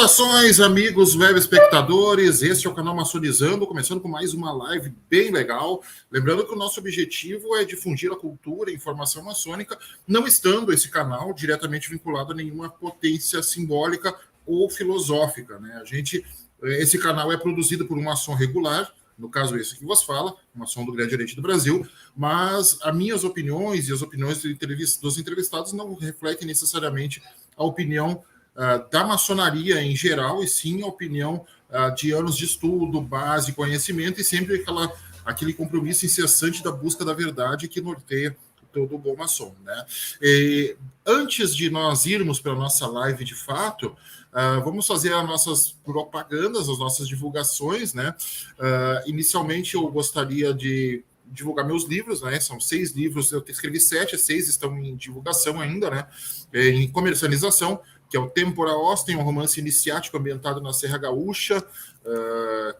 Saudações, amigos web espectadores, este é o canal Maçonizando, começando com mais uma live bem legal. Lembrando que o nosso objetivo é difundir a cultura e informação maçônica, não estando esse canal diretamente vinculado a nenhuma potência simbólica ou filosófica, né? Esse canal é produzido por um maçom regular, no caso esse que vos fala, um maçom do Grande Oriente do Brasil, mas as minhas opiniões e as opiniões dos entrevistados não refletem necessariamente a opinião da maçonaria em geral, e sim a opinião de anos de estudo, base, conhecimento, e sempre aquele compromisso incessante da busca da verdade que norteia todo o bom maçom, né? E antes de nós irmos para a nossa live de fato, vamos fazer as nossas propagandas, as nossas divulgações, né? Inicialmente eu gostaria de divulgar meus livros, né? São 6 livros, eu escrevi 7, 6 estão em divulgação ainda, né? Em comercialização, que é o Tempora Osten, um romance iniciático ambientado na Serra Gaúcha,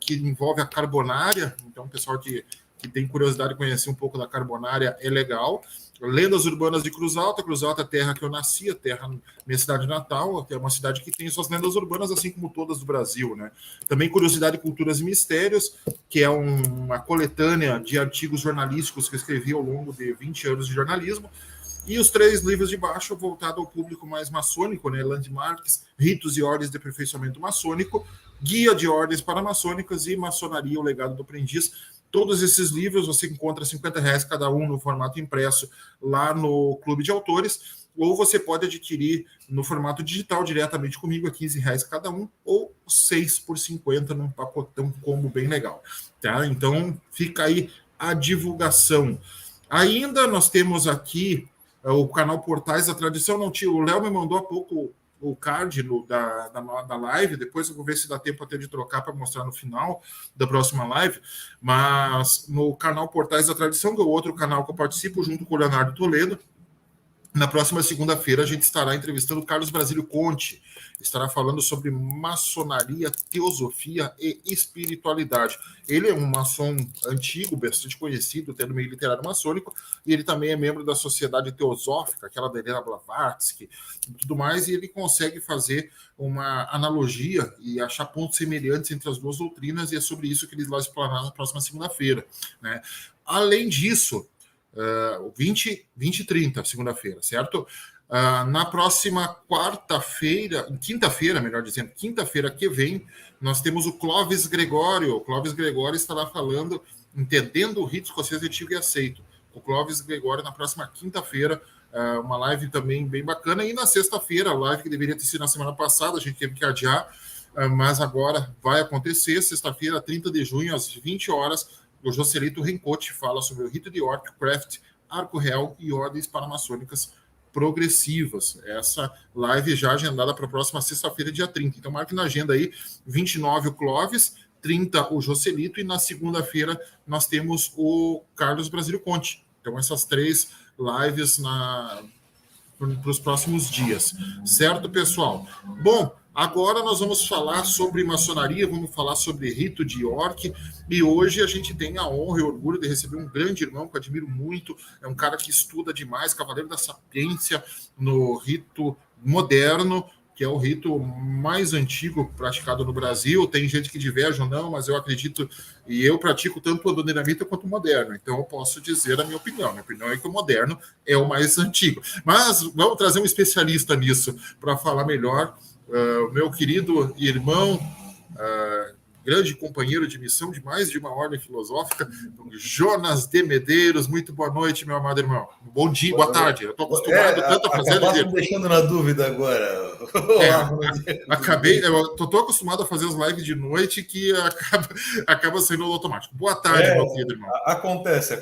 que envolve a Carbonária. Então, o pessoal que tem curiosidade de conhecer um pouco da Carbonária é legal. Lendas Urbanas de Cruz Alta, a terra que eu nasci, a terra minha cidade natal, que é uma cidade que tem suas lendas urbanas, assim como todas do Brasil, né? Também Curiosidade, Culturas e Mistérios, que é uma coletânea de artigos jornalísticos que eu escrevi ao longo de 20 anos de jornalismo. E os 3 livros de baixo, voltado ao público mais maçônico, né? Landmarks, Ritos e Ordens de Aperfeiçoamento Maçônico, Guia de Ordens Paramaçônicas e Maçonaria, o Legado do Aprendiz. Todos esses livros você encontra R$50 cada um no formato impresso lá no Clube de Autores, ou você pode adquirir no formato digital diretamente comigo a R$15 cada um, ou 6 por 50 num pacotão combo bem legal, tá? Então fica aí a divulgação. Ainda nós temos aqui o canal Portais da Tradição. Não, tio, o Léo me mandou há pouco o card da live, depois eu vou ver se dá tempo até de trocar para mostrar no final da próxima live, mas no canal Portais da Tradição, que é o outro canal que eu participo junto com o Leonardo Toledo, na próxima segunda-feira a gente estará entrevistando o Carlos Brasílio Conte, estará falando sobre maçonaria, teosofia e espiritualidade. Ele é um maçom antigo, bastante conhecido, até no meio literário maçônico, e ele também é membro da Sociedade Teosófica, aquela da Helena Blavatsky e tudo mais, e ele consegue fazer uma analogia e achar pontos semelhantes entre as duas doutrinas, e é sobre isso que ele vai explanar na próxima segunda-feira, né? Além disso, 20 e 30, segunda-feira, certo? Na próxima quinta-feira, melhor dizendo, quinta-feira que vem, nós temos o Clóvis Gregório. O Clóvis Gregório estará falando, entendendo o rito escocês antigo e aceito. O Clóvis Gregório na próxima quinta-feira, uma live também bem bacana. E na sexta-feira, a live que deveria ter sido na semana passada, a gente teve que adiar, mas agora vai acontecer, sexta-feira, 30 de junho, às 20 horas, o Joselito Rencote fala sobre o rito de York, Craft, Arco Real e ordens paramaçônicas progressivas. Essa live já agendada para a próxima sexta-feira, dia 30. Então, marque na agenda aí, 29 o Clóvis, 30 o Joselito, e na segunda-feira nós temos o Carlos Brasílio Conte. Então, essas 3 lives para os próximos dias. Certo, pessoal? Bom, agora nós vamos falar sobre maçonaria, vamos falar sobre rito de York, e hoje a gente tem a honra e o orgulho de receber um grande irmão que eu admiro muito, é um cara que estuda demais, Cavaleiro da Sapiência no rito moderno, que é o rito mais antigo praticado no Brasil. Tem gente que diverge ou não, mas eu acredito, e eu pratico tanto o Adoniramita quanto o moderno, então eu posso dizer a minha opinião. Minha opinião é que o moderno é o mais antigo. Mas vamos trazer um especialista nisso para falar melhor. Meu querido irmão, grande companheiro de missão de mais de uma ordem filosófica, Jonas de Medeiros. Muito boa noite, meu amado irmão. Bom dia, boa tarde. Eu estou acostumado tanto a fazer... Acabaste me deixando na dúvida agora. Eu estou acostumado a fazer as lives de noite que acaba saindo automático. Boa tarde, meu querido irmão. Acontece.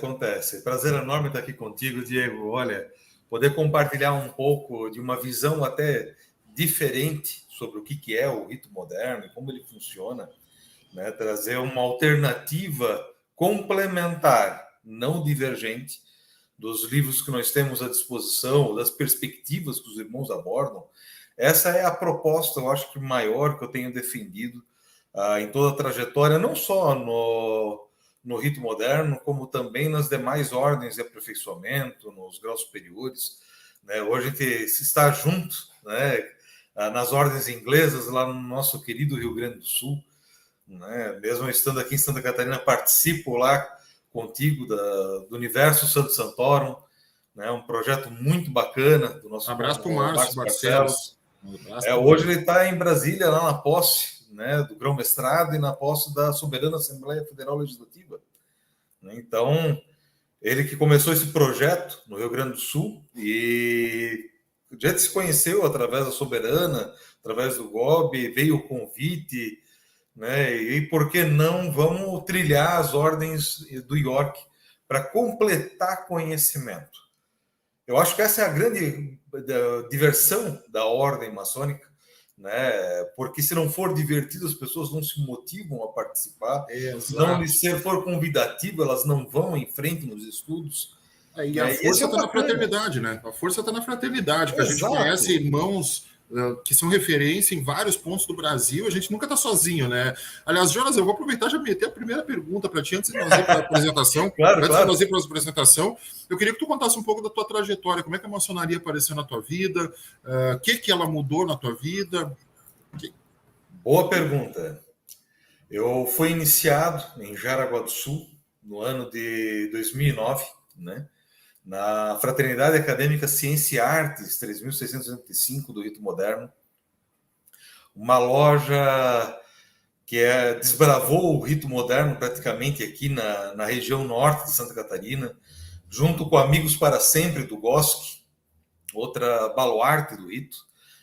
Prazer enorme estar aqui contigo, Diego. Olha, poder compartilhar um pouco de uma visão até diferente sobre o que é o rito moderno e como ele funciona, né? Trazer uma alternativa complementar, não divergente, dos livros que nós temos à disposição, das perspectivas que os irmãos abordam. Essa é a proposta, eu acho que maior que eu tenho defendido em toda a trajetória, não só no rito moderno, como também nas demais ordens de aperfeiçoamento, nos graus superiores, né? Hoje a gente está junto, né? nas ordens inglesas, lá no nosso querido Rio Grande do Sul, né? Mesmo estando aqui em Santa Catarina, participo lá contigo do Universo Santo Santorum, né? Um projeto muito bacana do nosso Abraço para o Márcio Barcelos. Barcelos. Hoje ele está em Brasília, lá na posse, né, do grão-mestrado e na posse da Soberana Assembleia Federal Legislativa. Então, ele que começou esse projeto no Rio Grande do Sul e a gente se conheceu através da Soberana, através do GOB, veio o convite, né, e por que não vamos trilhar as ordens do York para completar conhecimento. Eu acho que essa é a grande diversão da ordem maçônica, né? Porque se não for divertido, as pessoas não se motivam a participar. Se não for convidativo, elas não vão em frente nos estudos. E a força está na fraternidade, né? A força está na fraternidade, que a gente conhece irmãos que são referência em vários pontos do Brasil, a gente nunca está sozinho, né? Aliás, Jonas, eu vou aproveitar e já meter a primeira pergunta para ti, antes de nós ir para a apresentação. Claro. De nós ir para a apresentação, eu queria que tu contasse um pouco da tua trajetória, como é que a maçonaria apareceu na tua vida, o que ela mudou na tua vida? Boa pergunta. Eu fui iniciado em Jaraguá do Sul, no ano de 2009, né? Na Fraternidade Acadêmica Ciência e Artes 3685 do Rito Moderno, uma loja que desbravou o Rito Moderno praticamente aqui na região norte de Santa Catarina, junto com Amigos para Sempre do GOSC, outra baluarte do Rito,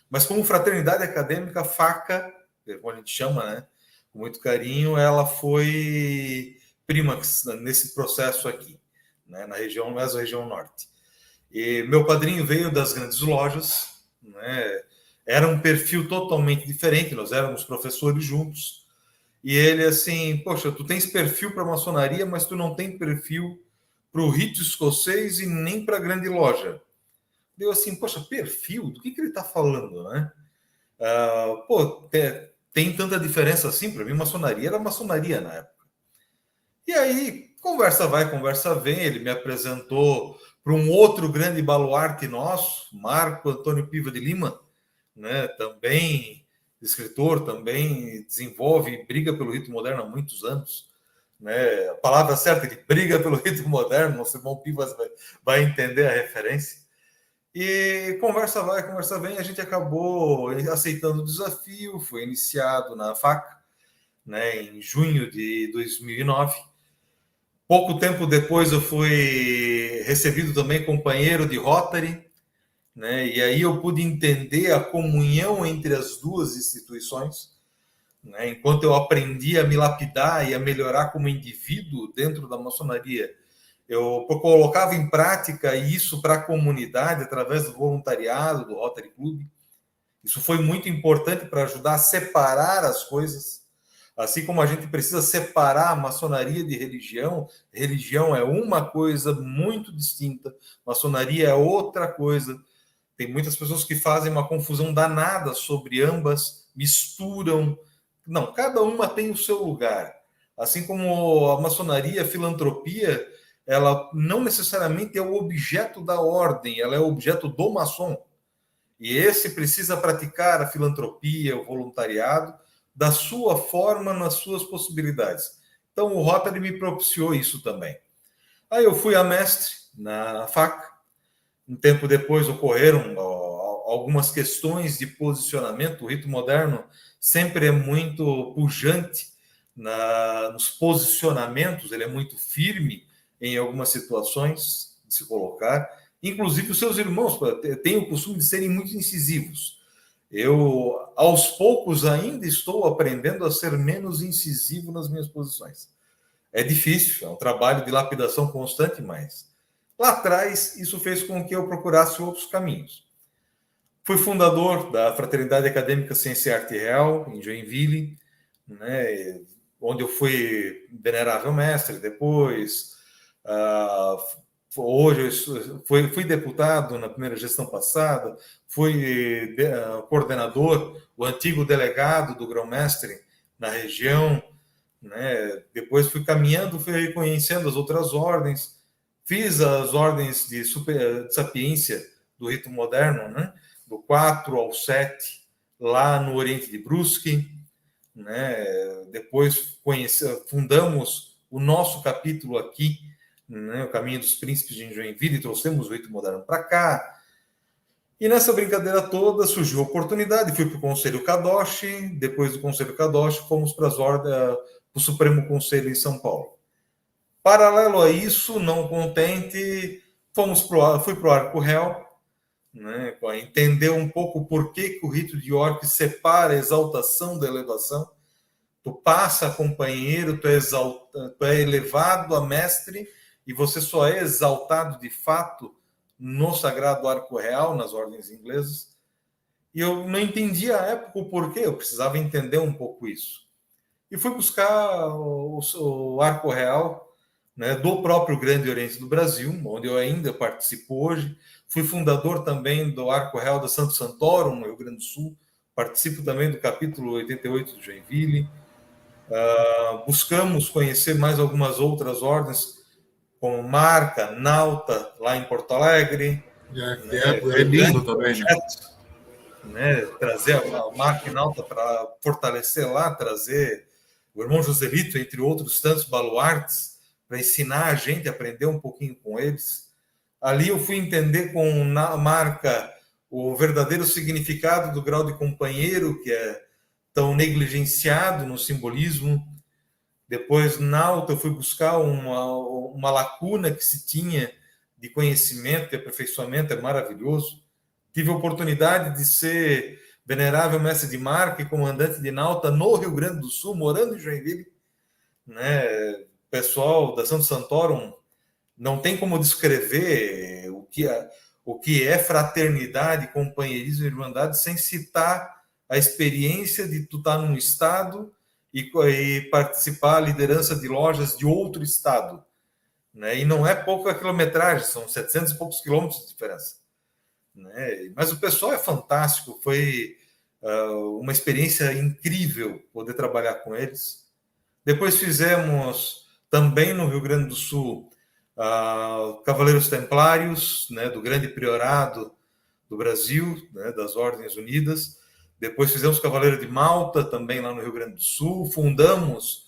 mas como Fraternidade Acadêmica FACA, como a gente chama, né, com muito carinho, ela foi prímax nesse processo aqui, né, na região, mesmo região norte. E meu padrinho veio das grandes lojas, né, era um perfil totalmente diferente, nós éramos professores juntos, e ele assim, poxa, tu tens perfil para maçonaria, mas tu não tem perfil para o rito escocês e nem para a grande loja. Deu assim, poxa, perfil? Do que ele está falando, né? Tem tanta diferença assim? Para mim, maçonaria era maçonaria na época. E aí, conversa vai, conversa vem, ele me apresentou para um outro grande baluarte nosso, Marco Antônio Piva de Lima, né? Também escritor, também desenvolve e briga pelo rito moderno há muitos anos. Né? A palavra certa é que briga pelo rito moderno, nosso irmão Pivas vai entender a referência. E conversa vai, conversa vem, a gente acabou aceitando o desafio, foi iniciado na FACA, né, em junho de 2009. Pouco tempo depois eu fui recebido também companheiro de Rotary, né, e aí eu pude entender a comunhão entre as duas instituições, né, enquanto eu aprendi a me lapidar e a melhorar como indivíduo dentro da maçonaria. Eu colocava em prática isso para a comunidade através do voluntariado do Rotary Club. Isso foi muito importante para ajudar a separar as coisas. Assim como a gente precisa separar a maçonaria de religião, religião é uma coisa muito distinta, maçonaria é outra coisa. Tem muitas pessoas que fazem uma confusão danada sobre ambas, misturam. Não, cada uma tem o seu lugar. Assim como a maçonaria, a filantropia, ela não necessariamente é o objeto da ordem, ela é o objeto do maçom. E esse precisa praticar a filantropia, o voluntariado, da sua forma, nas suas possibilidades. Então, o Rotary me propiciou isso também. Aí eu fui a mestre na FACA. Um tempo depois ocorreram algumas questões de posicionamento. O rito moderno sempre é muito pujante nos posicionamentos, ele é muito firme em algumas situações de se colocar. Inclusive, os seus irmãos têm o costume de serem muito incisivos. Eu, aos poucos, ainda estou aprendendo a ser menos incisivo nas minhas posições. É difícil, é um trabalho de lapidação constante, mas lá atrás isso fez com que eu procurasse outros caminhos. Fui fundador da Fraternidade Acadêmica Ciência e Arte Real, em Joinville, né, onde eu fui venerável mestre depois. Hoje eu fui deputado na primeira gestão passada, fui coordenador, o antigo delegado do grão-mestre na região, né? Depois fui caminhando, fui reconhecendo as outras ordens, fiz as ordens de sapiência do rito moderno, né? Do 4 ao 7, lá no Oriente de Brusque, né? Depois fundamos o nosso capítulo aqui, né? O Caminho dos Príncipes de Joinville, e trouxemos o rito moderno para cá. E nessa brincadeira toda surgiu a oportunidade, fui para o Conselho Kadoshi, depois do Conselho Kadoshi fomos para o Supremo Conselho em São Paulo. Paralelo a isso, não contente, fui para o Arco Real, né, para entender um pouco por que o rito de York separa a exaltação da elevação. Tu passa companheiro, tu é elevado a mestre, e você só é exaltado de fato no Sagrado Arco Real, nas ordens inglesas. E eu não entendia à época o porquê, eu precisava entender um pouco isso. E fui buscar o Arco Real, né, do próprio Grande Oriente do Brasil, onde eu ainda participo hoje. Fui fundador também do Arco Real da Santo Santorum, no Rio Grande do Sul. Participo também do capítulo 88 de Joinville. Buscamos conhecer mais algumas outras ordens, como Marca, Nauta, lá em Porto Alegre. É lindo também, né? Trazer a Marca e Nauta para fortalecer lá, trazer o irmão Joselito, entre outros tantos baluartes, para ensinar a gente a aprender um pouquinho com eles. Ali eu fui entender com a Marca o verdadeiro significado do grau de companheiro, que é tão negligenciado no simbolismo. Depois, na Nauta, eu fui buscar uma lacuna que se tinha de conhecimento e aperfeiçoamento, é maravilhoso. Tive a oportunidade de ser venerável mestre de Marca e comandante de Nauta no Rio Grande do Sul, morando em Joinville. Né? O pessoal da Santo Santorum não tem como descrever o que é fraternidade, companheirismo e irmandade sem citar a experiência de tu estar num estado e participar da liderança de lojas de outro estado. Né? E não é pouca quilometragem, são 700 e poucos quilômetros de diferença. Né? Mas o pessoal é fantástico, foi uma experiência incrível poder trabalhar com eles. Depois fizemos também no Rio Grande do Sul Cavaleiros Templários, né, do Grande Priorado do Brasil, né, das Ordens Unidas. Depois fizemos Cavaleiro de Malta, também lá no Rio Grande do Sul. Fundamos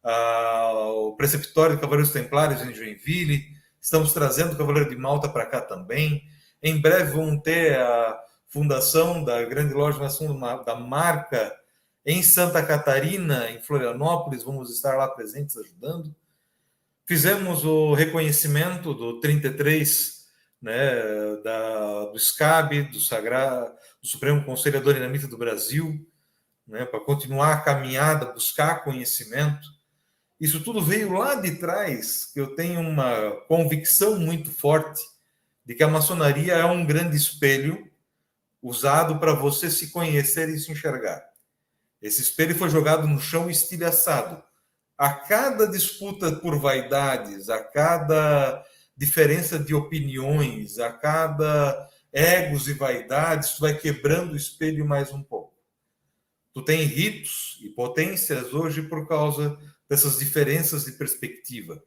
o Preceptório de Cavaleiros Templários em Joinville. Estamos trazendo o Cavaleiro de Malta para cá também. Em breve vamos ter a fundação da Grande Loja da Marca em Santa Catarina, em Florianópolis. Vamos estar lá presentes ajudando. Fizemos o reconhecimento do 33, né, do SCAB, do Supremo Conselho da Dinamita do Brasil, né, para continuar a caminhada, buscar conhecimento. Isso tudo veio lá de trás, que eu tenho uma convicção muito forte de que a maçonaria é um grande espelho usado para você se conhecer e se enxergar. Esse espelho foi jogado no chão estilhaçado. A cada disputa por vaidades, a cada diferença de opiniões, a cada egos e vaidades, tu vai quebrando o espelho mais um pouco. Tu tem ritos e potências hoje por causa dessas diferenças de perspectiva,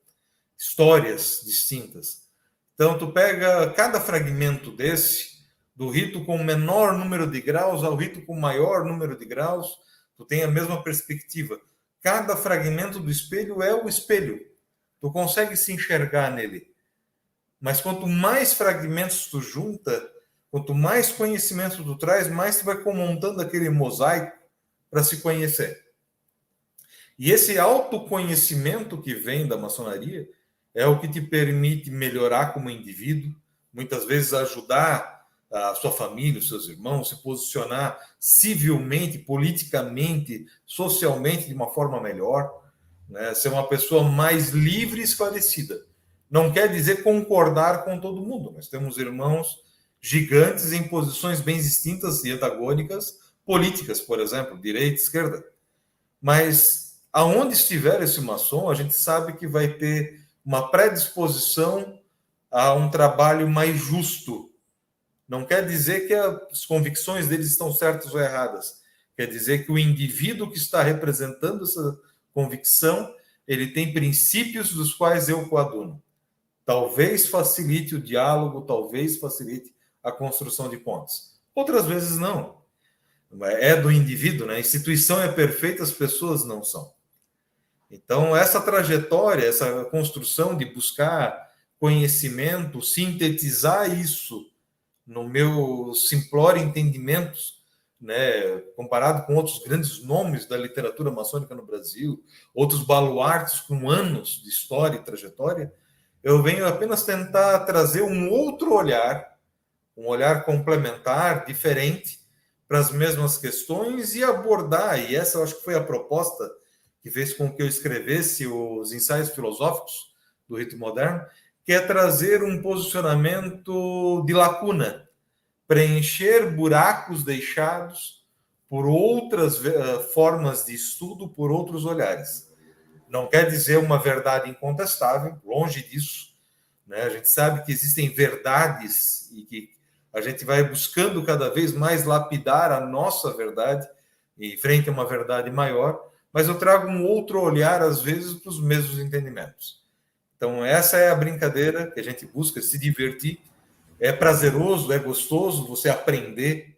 histórias distintas. Então, tu pega cada fragmento desse, do rito com menor número de graus ao rito com maior número de graus, tu tem a mesma perspectiva. Cada fragmento do espelho é o espelho. Tu consegue se enxergar nele. Mas quanto mais fragmentos tu junta, quanto mais conhecimento tu traz, mais tu vai montando aquele mosaico para se conhecer. E esse autoconhecimento que vem da maçonaria é o que te permite melhorar como indivíduo, muitas vezes ajudar a sua família, os seus irmãos, se posicionar civilmente, politicamente, socialmente de uma forma melhor, né? Ser uma pessoa mais livre e esclarecida. Não quer dizer concordar com todo mundo. Nós temos irmãos gigantes em posições bem distintas e antagônicas, políticas, por exemplo, direita, esquerda. Mas aonde estiver esse maçom, a gente sabe que vai ter uma predisposição a um trabalho mais justo. Não quer dizer que as convicções deles estão certas ou erradas. Quer dizer que o indivíduo que está representando essa convicção, ele tem princípios dos quais eu coaduno. Talvez facilite o diálogo, talvez facilite a construção de pontes. Outras vezes não. é do indivíduo, né? A instituição é perfeita, as pessoas não são. Então, essa trajetória, essa construção de buscar conhecimento, sintetizar isso no meu simplório entendimento, né, comparado com outros grandes nomes da literatura maçônica no Brasil, outros baluartes com anos de história e trajetória, eu venho apenas tentar trazer um outro olhar, um olhar complementar, diferente, para as mesmas questões e abordar, e essa eu acho que foi a proposta que fez com que eu escrevesse os ensaios filosóficos do rito moderno, que é trazer um posicionamento de lacuna, preencher buracos deixados por outras formas de estudo, por outros olhares. Não quer dizer uma verdade incontestável, longe disso, né? A gente sabe que existem verdades e que a gente vai buscando cada vez mais lapidar a nossa verdade em frente a uma verdade maior, mas eu trago um outro olhar, às vezes, para os mesmos entendimentos. Então, essa é a brincadeira que a gente busca, se divertir. É prazeroso, é gostoso você aprender.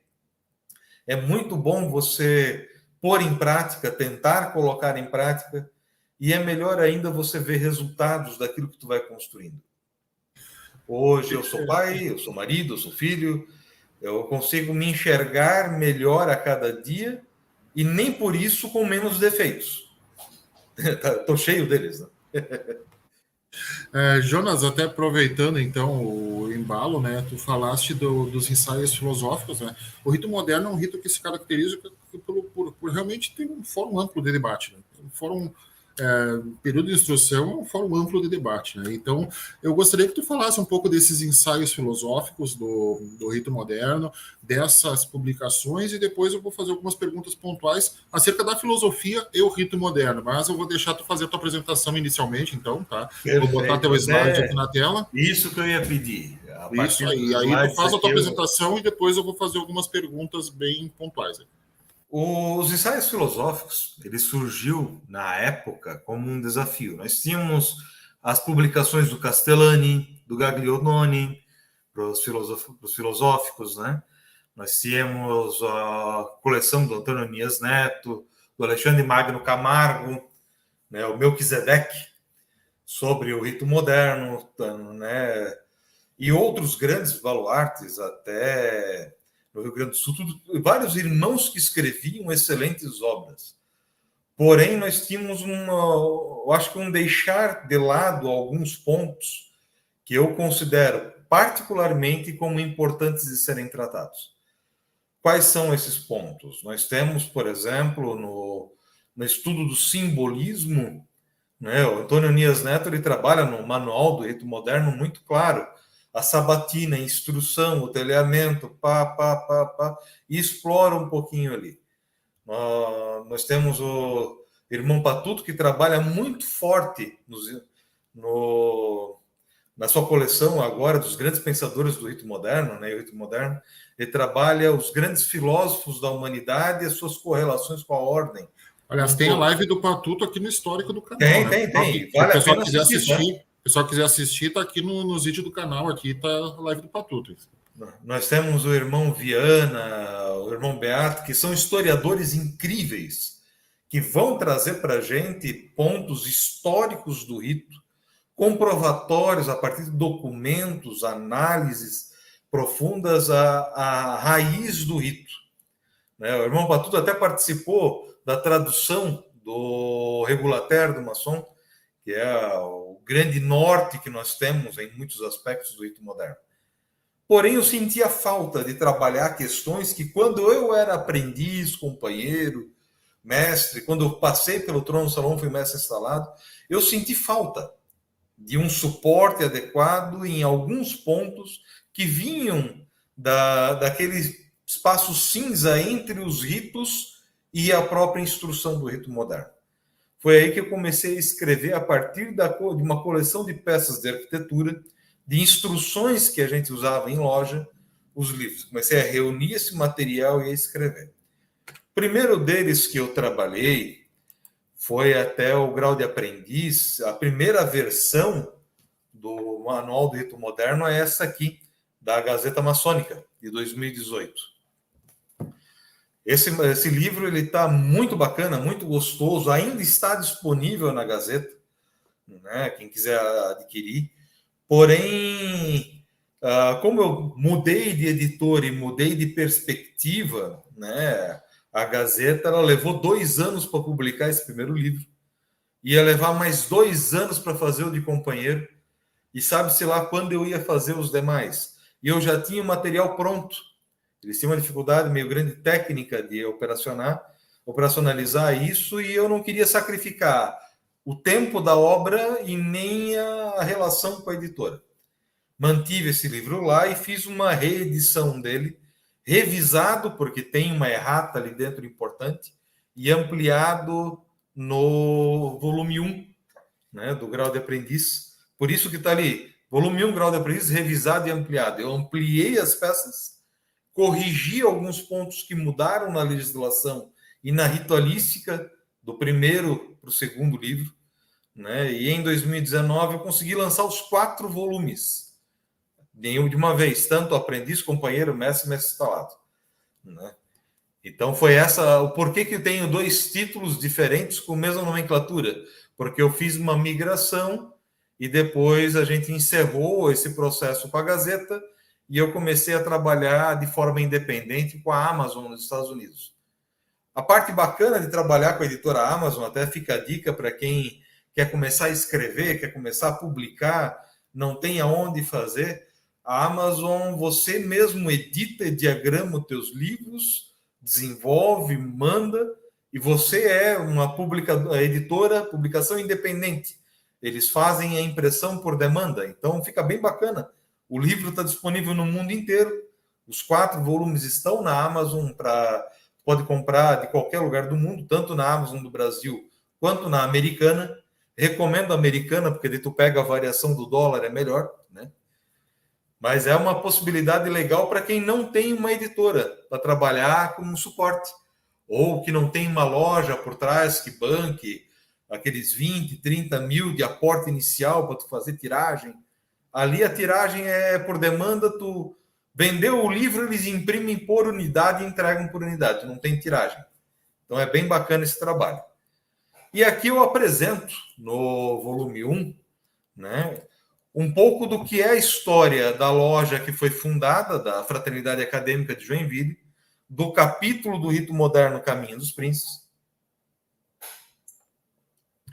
É muito bom você pôr em prática, tentar colocar em prática, e é melhor ainda você ver resultados daquilo que tu vai construindo. Hoje eu sou pai, eu sou marido, eu sou filho, eu consigo me enxergar melhor a cada dia e nem por isso com menos defeitos. Estou cheio deles, né? Jonas, até aproveitando então o embalo, né? Tu falaste dos ensaios filosóficos, né? O rito moderno é um rito que se caracteriza por realmente ter um fórum amplo de debate, né? Um fórum período de instrução é um fórum amplo de debate, né? Então, eu gostaria que tu falasse um pouco desses ensaios filosóficos do rito moderno, dessas publicações, e depois eu vou fazer algumas perguntas pontuais acerca da filosofia e o rito moderno, mas eu vou deixar tu fazer a tua apresentação inicialmente, então, tá? Perfeito. Vou botar teu slide aqui na tela. Isso que eu ia pedir. Isso aí tu faz a tua apresentação e depois eu vou fazer algumas perguntas bem pontuais. Os ensaios filosóficos, ele surgiu na época como um desafio. Nós tínhamos as publicações do Castellani, do Gagliardoni, para os filosóficos, né? Nós tínhamos a coleção do Antônio Anias Neto, do Alexandre Magno Camargo, né? O Melquisedeque, sobre o rito moderno, né? E outros grandes baluartes, até no Rio Grande do Sul, vários irmãos que escreviam excelentes obras. Porém, nós tínhamos eu acho que um deixar de lado alguns pontos que eu considero particularmente como importantes de serem tratados. Quais são esses pontos? Nós temos, por exemplo, no estudo do simbolismo, né, o Antônio Anias Neto ele trabalha no Manual do Rito Moderno muito claro, a sabatina, a instrução, o telhamento, e explora um pouquinho ali. Nós temos o irmão Patuto, que trabalha muito forte na sua coleção agora dos grandes pensadores do rito moderno, né? O rito moderno, ele trabalha os grandes filósofos da humanidade e as suas correlações com a ordem. Aliás, tem a live do Patuto aqui no histórico do canal. Tem. Vale a pena assistir. O pessoal quiser assistir, tá aqui nos vídeos do canal, aqui tá a live do Patuto. Nós temos o irmão Viana, o irmão Beato, que são historiadores incríveis, que vão trazer para a gente pontos históricos do rito, comprovatórios a partir de documentos, análises profundas à raiz do rito. Né? O irmão Patuto até participou da tradução do Regulateur do Masson, que é o grande norte que nós temos em muitos aspectos do rito moderno. Porém, eu sentia falta de trabalhar questões que, quando eu era aprendiz, companheiro, mestre, quando eu passei pelo trono do salão, fui mestre instalado, eu senti falta de um suporte adequado em alguns pontos que vinham daquele espaço cinza entre os ritos e a própria instrução do rito moderno. Foi aí que eu comecei a escrever, a partir de uma coleção de peças de arquitetura, de instruções que a gente usava em loja, os livros. Comecei a reunir esse material e a escrever. O primeiro deles que eu trabalhei foi até o grau de aprendiz. A primeira versão do Manual do Rito Moderno é essa aqui, da Gazeta Maçônica, de 2018. Esse livro ele está muito bacana, muito gostoso, ainda está disponível na Gazeta, né? Quem quiser adquirir. Porém, como eu mudei de editor e mudei de perspectiva, né? A Gazeta ela levou 2 anos para publicar esse primeiro livro, ia levar mais 2 anos para fazer o de companheiro, e sabe-se lá quando eu ia fazer os demais. E eu já tinha o material pronto. Eles tinham uma dificuldade meio grande técnica de operacionalizar isso, e eu não queria sacrificar o tempo da obra e nem a relação com a editora. Mantive esse livro lá e fiz uma reedição dele, revisado, porque tem uma errata ali dentro importante, e ampliado no volume 1, né, do Grau de Aprendiz. Por isso que está ali, volume 1, Grau de Aprendiz, revisado e ampliado. Eu ampliei as peças, corrigi alguns pontos que mudaram na legislação e na ritualística do primeiro para o segundo livro, né? E em 2019 eu consegui lançar os 4 volumes de uma vez, tanto aprendiz, companheiro, mestre instalado, né? Então foi essa o porquê que eu tenho 2 títulos diferentes com a mesma nomenclatura, porque eu fiz uma migração e depois a gente encerrou esse processo com a Gazeta e eu comecei a trabalhar de forma independente com a Amazon nos Estados Unidos. A parte bacana de trabalhar com a editora Amazon, até fica a dica para quem quer começar a escrever, quer começar a publicar, não tem aonde fazer. A Amazon, você mesmo edita e diagrama os teus livros, desenvolve, manda, e você é uma editora, publicação independente. Eles fazem a impressão por demanda, então fica bem bacana. O livro está disponível no mundo inteiro. Os 4 volumes estão na Amazon, pode comprar de qualquer lugar do mundo, tanto na Amazon do Brasil quanto na Americana. Recomendo a Americana, porque daí tu pega a variação do dólar, é melhor, né? Mas é uma possibilidade legal para quem não tem uma editora para trabalhar como suporte, ou que não tem uma loja por trás que banque aqueles 20, 30 mil de aporte inicial para tu fazer tiragem. Ali a tiragem é por demanda, tu vendeu o livro, eles imprimem por unidade e entregam por unidade, não tem tiragem. Então é bem bacana esse trabalho. E aqui eu apresento, no volume 1, né, um pouco do que é a história da loja que foi fundada, da Fraternidade Acadêmica de Joinville, do capítulo do Rito Moderno Caminho dos Príncipes,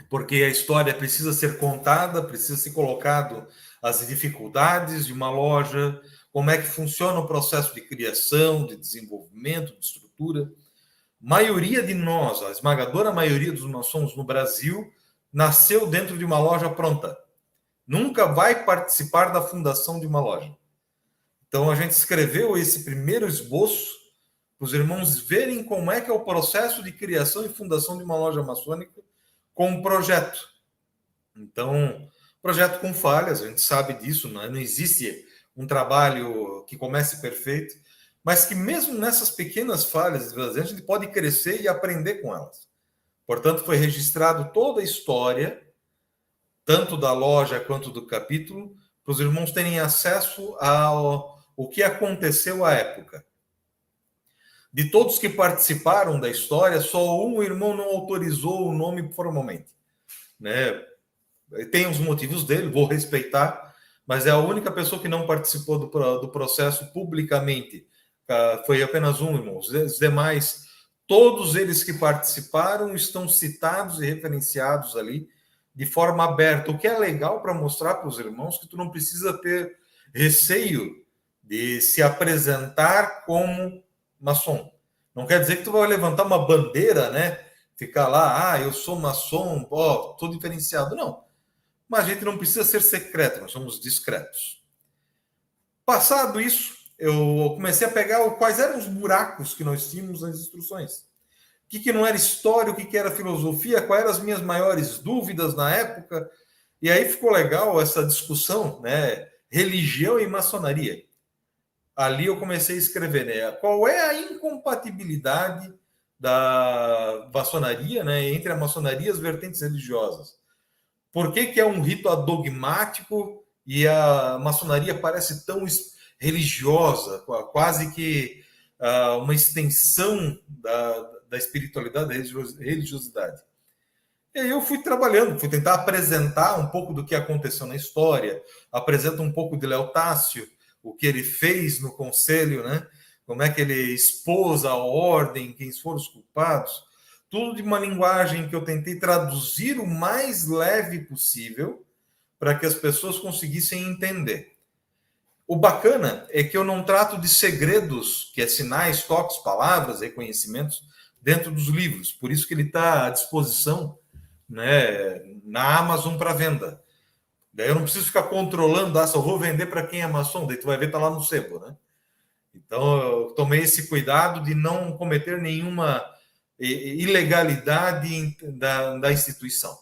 porque a história precisa ser contada, precisa ser colocado as dificuldades de uma loja, como é que funciona o processo de criação, de desenvolvimento, de estrutura. Maioria de nós, a esmagadora maioria dos maçons no Brasil, nasceu dentro de uma loja pronta. Nunca vai participar da fundação de uma loja. Então, a gente escreveu esse primeiro esboço para os irmãos verem como é que é o processo de criação e fundação de uma loja maçônica com um projeto. Então, projeto com falhas, a gente sabe disso, não existe um trabalho que comece perfeito, mas que mesmo nessas pequenas falhas, a gente pode crescer e aprender com elas. Portanto, foi registrado toda a história, tanto da loja quanto do capítulo, para os irmãos terem acesso ao que aconteceu à época. De todos que participaram da história, só um irmão não autorizou o nome formalmente, né? Tem os motivos dele, vou respeitar, mas é a única pessoa que não participou do processo publicamente. Foi apenas um, irmão. Os demais, todos eles que participaram, estão citados e referenciados ali de forma aberta, o que é legal para mostrar para os irmãos que tu não precisa ter receio de se apresentar como maçom. Não quer dizer que tu vai levantar uma bandeira, né? Ficar lá, eu sou maçom, tô diferenciado. Não. Mas a gente não precisa ser secreto, nós somos discretos. Passado isso, eu comecei a pegar quais eram os buracos que nós tínhamos nas instruções. O que não era história, o que era filosofia, quais eram as minhas maiores dúvidas na época. E aí ficou legal essa discussão, né? Religião e maçonaria. Ali eu comecei a escrever, né? Qual é a incompatibilidade da maçonaria, né? Entre a maçonaria e as vertentes religiosas? Por que é um rito adogmático e a maçonaria parece tão religiosa, quase que uma extensão da espiritualidade, da religiosidade. E aí eu fui trabalhando, fui tentar apresentar um pouco do que aconteceu na história, apresento um pouco de Léo Tássio, o que ele fez no conselho, né? Como é que ele expôs a ordem, quem foram os culpados, tudo de uma linguagem que eu tentei traduzir o mais leve possível para que as pessoas conseguissem entender. O bacana é que eu não trato de segredos, que é sinais, toques, palavras, reconhecimentos, dentro dos livros. Por isso que ele está à disposição, né, na Amazon para venda. Daí eu não preciso ficar controlando, só vou vender para quem é maçom, daí tu vai ver, tá lá no sebo, né? Então eu tomei esse cuidado de não cometer nenhuma ilegalidade da instituição.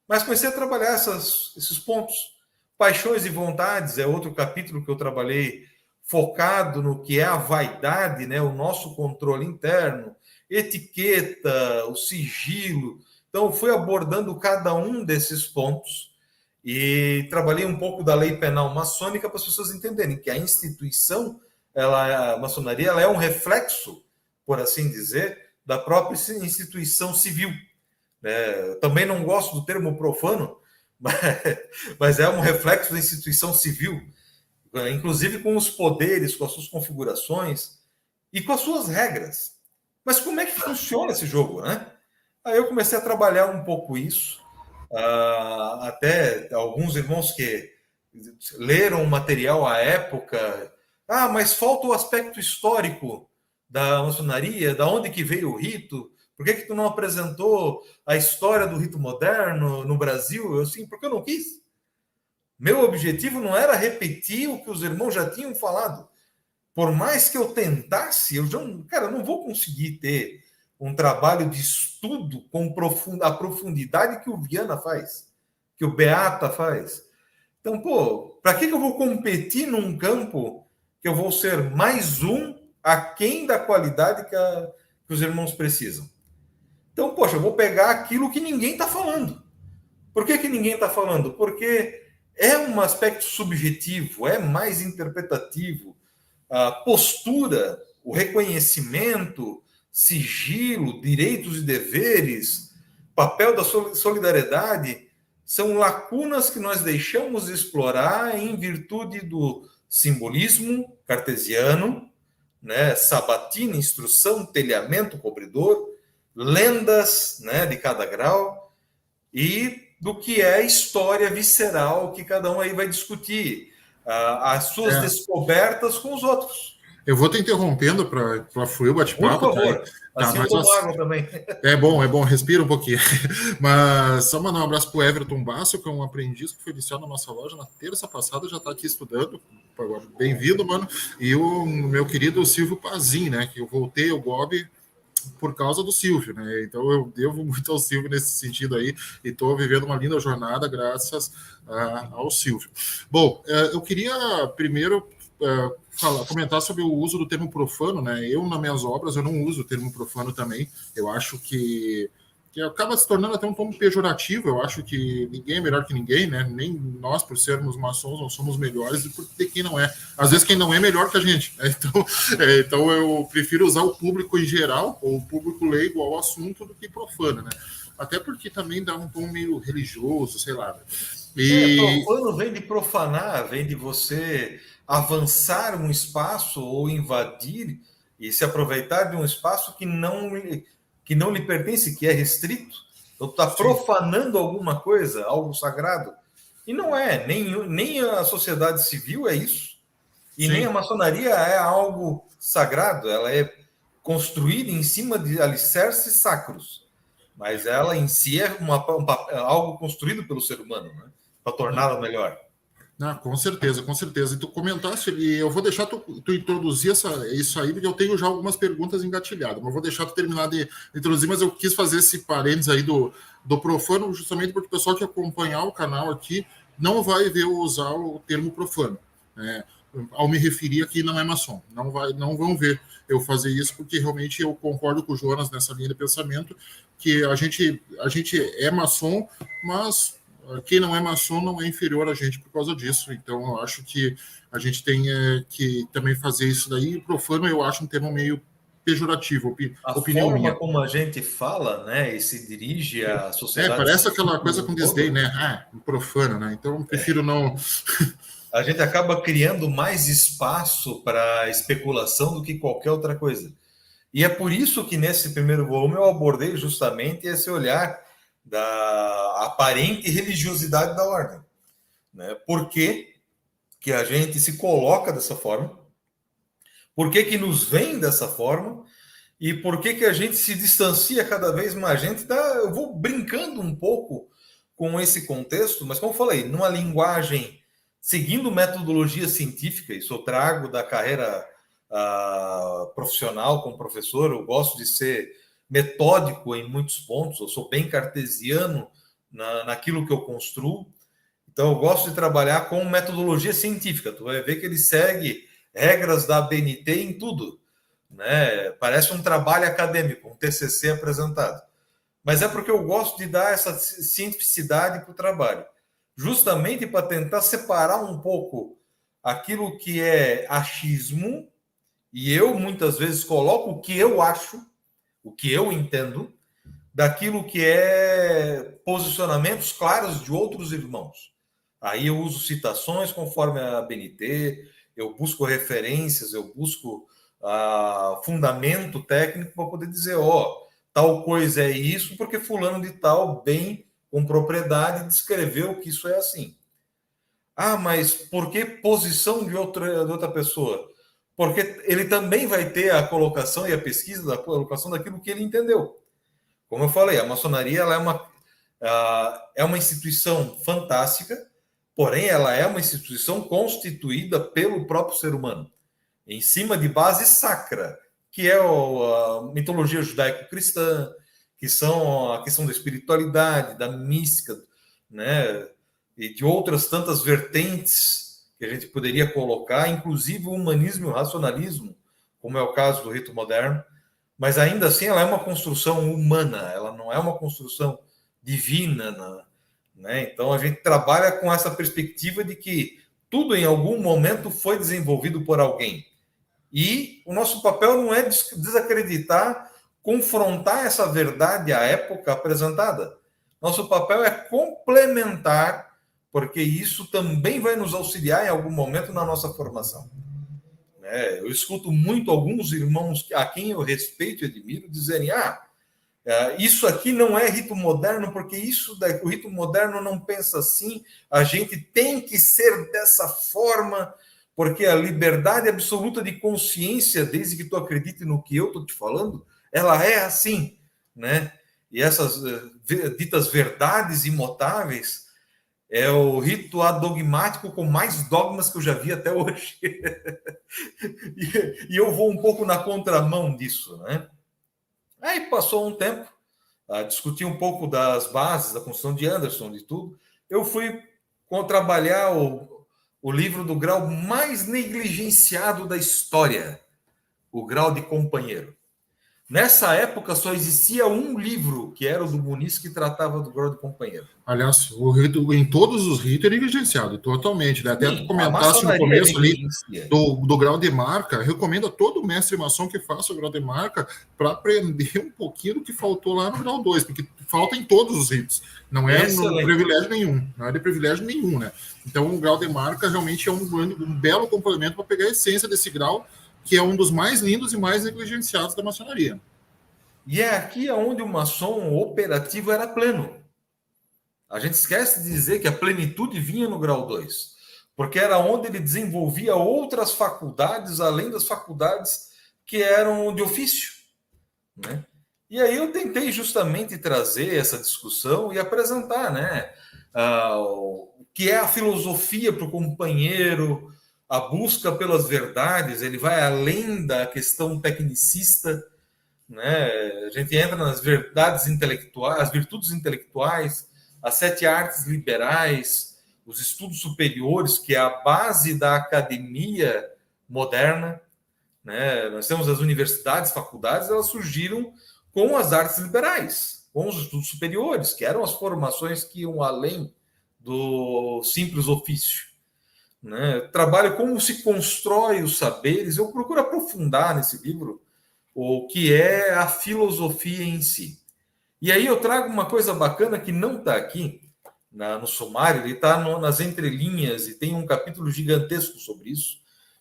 Mas comecei a trabalhar esses pontos. Paixões e vontades é outro capítulo que eu trabalhei focado no que é a vaidade, né? O nosso controle interno, etiqueta, o sigilo. Então, fui abordando cada um desses pontos e trabalhei um pouco da lei penal maçônica para as pessoas entenderem que a instituição, a maçonaria, ela é um reflexo, por assim dizer, da própria instituição civil. Também não gosto do termo profano, mas é um reflexo da instituição civil, inclusive com os poderes, com as suas configurações e com as suas regras. Mas como é que funciona esse jogo, né? Aí eu comecei a trabalhar um pouco isso, até alguns irmãos que leram o material à época, mas falta o aspecto histórico da maçonaria, da onde que veio o rito. Por que tu não apresentou a história do rito moderno no Brasil? Eu, sim, porque eu não quis. Meu objetivo não era repetir o que os irmãos já tinham falado. Por mais que eu tentasse, eu não vou conseguir ter um trabalho de estudo com a profundidade que o Viana faz, que o Beata faz. Então, para que eu vou competir num campo que eu vou ser mais um aquém da qualidade que os irmãos precisam? Então, eu vou pegar aquilo que ninguém está falando. Por que ninguém está falando? Porque é um aspecto subjetivo, é mais interpretativo. A postura, o reconhecimento, sigilo, direitos e deveres, papel da solidariedade, são lacunas que nós deixamos de explorar em virtude do simbolismo cartesiano, né, sabatina, instrução, telhamento, cobridor, lendas, né, de cada grau, e do que é história visceral que cada um aí vai discutir as suas descobertas com os outros. Eu vou te interrompendo para fluir o bate-papo. Por favor. Assim eu tomo água também. É bom, respira um pouquinho. Mas só mandar um abraço para o Everton Basso, que é um aprendiz que foi iniciado na nossa loja na terça passada, já está aqui estudando. Bem-vindo, mano. E o meu querido Silvio Pazin, né? Que eu voltei ao GOB por causa do Silvio, né? Então eu devo muito ao Silvio nesse sentido aí, e estou vivendo uma linda jornada graças ao Silvio. Bom, eu queria primeiro comentar sobre o uso do termo profano, né? Eu, nas minhas obras, eu não uso o termo profano também. Eu acho que acaba se tornando até um tom pejorativo. Eu acho que ninguém é melhor que ninguém, né? Nem nós, por sermos maçons, não somos melhores do que quem não é. Às vezes quem não é melhor que a gente, né? Então eu prefiro usar o público em geral, ou o público leigo ao assunto, do que profano, né? Até porque também dá um tom meio religioso, sei lá. Profano vem de profanar, vem de você avançar um espaço ou invadir e se aproveitar de um espaço que não lhe pertence, que é restrito. Então, está profanando alguma coisa, algo sagrado. E não é, nem a sociedade civil é isso. E nem a maçonaria é algo sagrado, ela é construída em cima de alicerces sacros. Mas ela em si é algo construído pelo ser humano, né? Para torná-la melhor. Com certeza, com certeza. E tu comentaste, e eu vou deixar tu introduzir isso aí, porque eu tenho já algumas perguntas engatilhadas, mas vou deixar tu terminar de introduzir, mas eu quis fazer esse parênteses aí do profano, justamente porque o pessoal que acompanhar o canal aqui não vai ver eu usar o termo profano, né? Ao me referir aqui, não é maçom, não vão ver eu fazer isso, porque realmente eu concordo com o Jonas nessa linha de pensamento, que a gente é maçom, mas quem não é maçom não é inferior a gente por causa disso. Então, eu acho que a gente tem que também fazer isso daí. Profano, eu acho um termo meio pejorativo, A opinião forma minha. como a gente fala, né, e se dirige à sociedade Parece aquela civil coisa como com um desdém, todo, né? Profano, né? Então, eu prefiro não. a gente acaba criando mais espaço para especulação do que qualquer outra coisa. E é por isso que nesse primeiro volume eu abordei justamente esse olhar da aparente religiosidade da ordem, né? Por que que a gente se coloca dessa forma? Por que que nos vem dessa forma? E por que que a gente se distancia cada vez mais? A gente eu vou brincando um pouco com esse contexto, mas como eu falei, numa linguagem seguindo metodologia científica, isso eu trago da carreira profissional como professor, eu gosto de ser metódico em muitos pontos, eu sou bem cartesiano naquilo que eu construo, então eu gosto de trabalhar com metodologia científica, tu vai ver que ele segue regras da ABNT em tudo, né? Parece um trabalho acadêmico, um TCC apresentado. Mas é porque eu gosto de dar essa cientificidade para o trabalho, justamente para tentar separar um pouco aquilo que é achismo, e eu muitas vezes coloco o que eu acho, o que eu entendo, daquilo que é posicionamentos claros de outros irmãos. Aí eu uso citações conforme a BNT, eu busco referências, eu busco fundamento técnico para poder dizer, tal coisa é isso, porque fulano de tal, bem, com propriedade, descreveu que isso é assim. Mas por que posição de outra pessoa? Porque ele também vai ter a colocação e a pesquisa da colocação daquilo que ele entendeu. Como eu falei, a maçonaria ela é uma instituição fantástica, porém ela é uma instituição constituída pelo próprio ser humano, em cima de base sacra, que é a mitologia judaico-cristã, que são a questão da espiritualidade, da mística, né, e de outras tantas vertentes que a gente poderia colocar, inclusive o humanismo e o racionalismo, como é o caso do rito moderno, mas ainda assim ela é uma construção humana, ela não é uma construção divina, né? Então a gente trabalha com essa perspectiva de que tudo em algum momento foi desenvolvido por alguém. E o nosso papel não é desacreditar, confrontar essa verdade à época apresentada. Nosso papel é complementar, porque isso também vai nos auxiliar em algum momento na nossa formação. Eu escuto muito alguns irmãos a quem eu respeito e admiro dizerem: isso aqui não é rito moderno, porque o rito moderno não pensa assim, a gente tem que ser dessa forma, porque a liberdade absoluta de consciência, desde que tu acredite no que eu estou te falando, ela é assim, né? E essas ditas verdades imutáveis é o rito adogmático com mais dogmas que eu já vi até hoje. E eu vou um pouco na contramão disso, né? Aí passou um tempo, discuti um pouco das bases da construção de Anderson, de tudo. Eu fui trabalhar o livro do grau mais negligenciado da história, o grau de companheiro. Nessa época só existia um livro, que era o do Muniz, que tratava do grau de companheiro. Aliás, o rito, em todos os ritos é negligenciado, totalmente. Né? Até tu comentaste no começo ali do grau de marca, recomendo a todo mestre maçom que faça o grau de marca para aprender um pouquinho do que faltou lá no grau 2, porque falta em todos os ritos. Não é privilégio nenhum, não é de privilégio nenhum, né? Então o grau de marca realmente é um belo complemento para pegar a essência desse grau, que é um dos mais lindos e mais negligenciados da maçonaria. E é aqui onde o maçom operativo era pleno. A gente esquece de dizer que a plenitude vinha no grau 2, porque era onde ele desenvolvia outras faculdades, além das faculdades que eram de ofício, né? E aí eu tentei justamente trazer essa discussão e apresentar, né, o que é a filosofia para o companheiro, a busca pelas verdades, ele vai além da questão tecnicista, né? A gente entra nas verdades intelectuais, as virtudes intelectuais, as 7 artes liberais, os estudos superiores, que é a base da academia moderna, né? Nós temos as universidades, faculdades, elas surgiram com as artes liberais, com os estudos superiores, que eram as formações que iam além do simples ofício, né? Trabalho como se constrói os saberes. Eu procuro aprofundar nesse livro o que é a filosofia em si. E aí eu trago uma coisa bacana que não está aqui no sumário, ele está nas entrelinhas e tem um capítulo gigantesco sobre isso,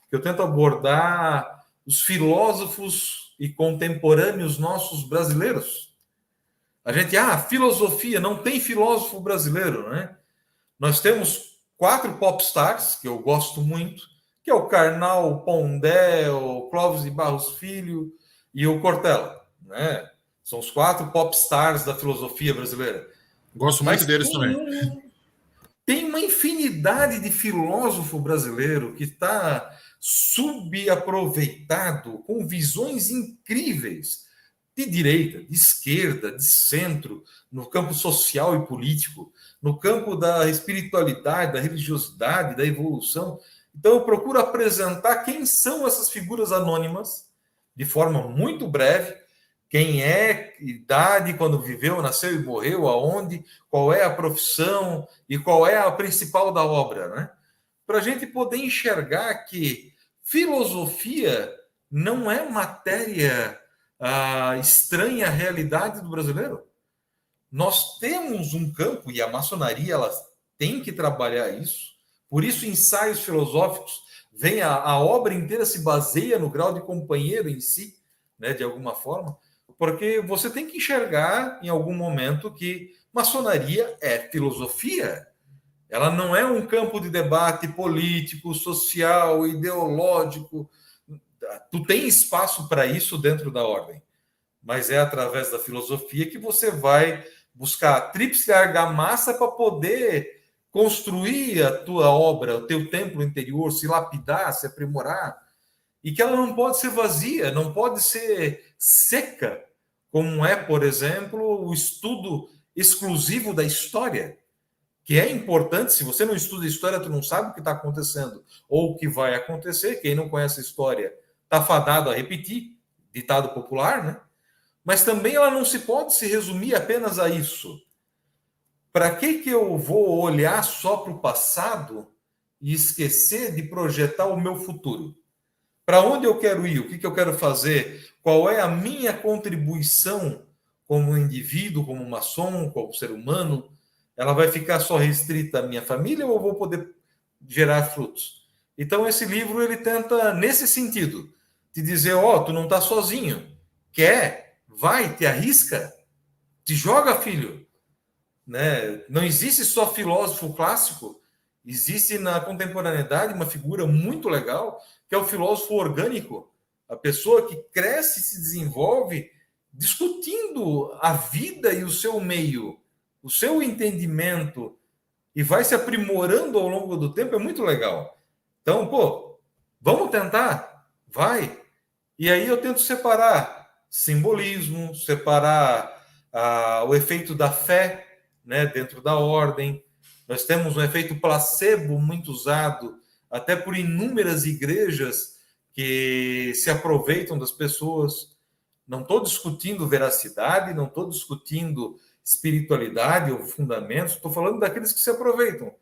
que eu tento abordar os filósofos e contemporâneos nossos brasileiros. A gente, filosofia, não tem filósofo brasileiro, né? Nós temos 4 popstars, que eu gosto muito, que é o Karnal, o Pondé, o Clóvis de Barros Filho e o Cortella, né? São os 4 popstars da filosofia brasileira. Gosto muito deles também. Tem uma infinidade de filósofo brasileiro que está subaproveitado, com visões incríveis, de direita, de esquerda, de centro, no campo social e político, no campo da espiritualidade, da religiosidade, da evolução. Então, eu procuro apresentar quem são essas figuras anônimas, de forma muito breve, quem é, idade, quando viveu, nasceu e morreu, aonde, qual é a profissão e qual é a principal da obra, né? Para a gente poder enxergar que filosofia não é matéria estranha à realidade do brasileiro. Nós temos um campo, e a maçonaria ela tem que trabalhar isso, por isso ensaios filosóficos, a obra inteira se baseia no grau de companheiro em si, né, de alguma forma, porque você tem que enxergar em algum momento que maçonaria é filosofia. Ela não é um campo de debate político, social, ideológico. Tu tem espaço para isso dentro da ordem, mas é através da filosofia que você vai buscar a tríplice argamassa para poder construir a tua obra, o teu templo interior, se lapidar, se aprimorar, e que ela não pode ser vazia, não pode ser seca, como é, por exemplo, o estudo exclusivo da história, que é importante. Se você não estuda história, tu não sabe o que está acontecendo ou o que vai acontecer. Quem não conhece a história está fadado a repetir, ditado popular, né? Mas também ela não se pode se resumir apenas a isso. Para que eu vou olhar só para o passado e esquecer de projetar o meu futuro? Para onde eu quero ir? O que eu quero fazer? Qual é a minha contribuição como indivíduo, como maçom, como ser humano? Ela vai ficar só restrita à minha família ou eu vou poder gerar frutos? Então, esse livro ele tenta, nesse sentido, te dizer, tu não está sozinho. Quer? Vai, te arrisca. Te joga, filho. Né? Não existe só filósofo clássico. Existe na contemporaneidade uma figura muito legal, que é o filósofo orgânico, a pessoa que cresce e se desenvolve discutindo a vida e o seu meio, o seu entendimento, e vai se aprimorando ao longo do tempo. É muito legal. Então, vamos tentar? Vai. E aí eu tento separar simbolismo, separar o efeito da fé, né, dentro da ordem. Nós temos um efeito placebo muito usado até por inúmeras igrejas que se aproveitam das pessoas. Não estou discutindo veracidade, não estou discutindo espiritualidade ou fundamentos, estou falando daqueles que se aproveitam.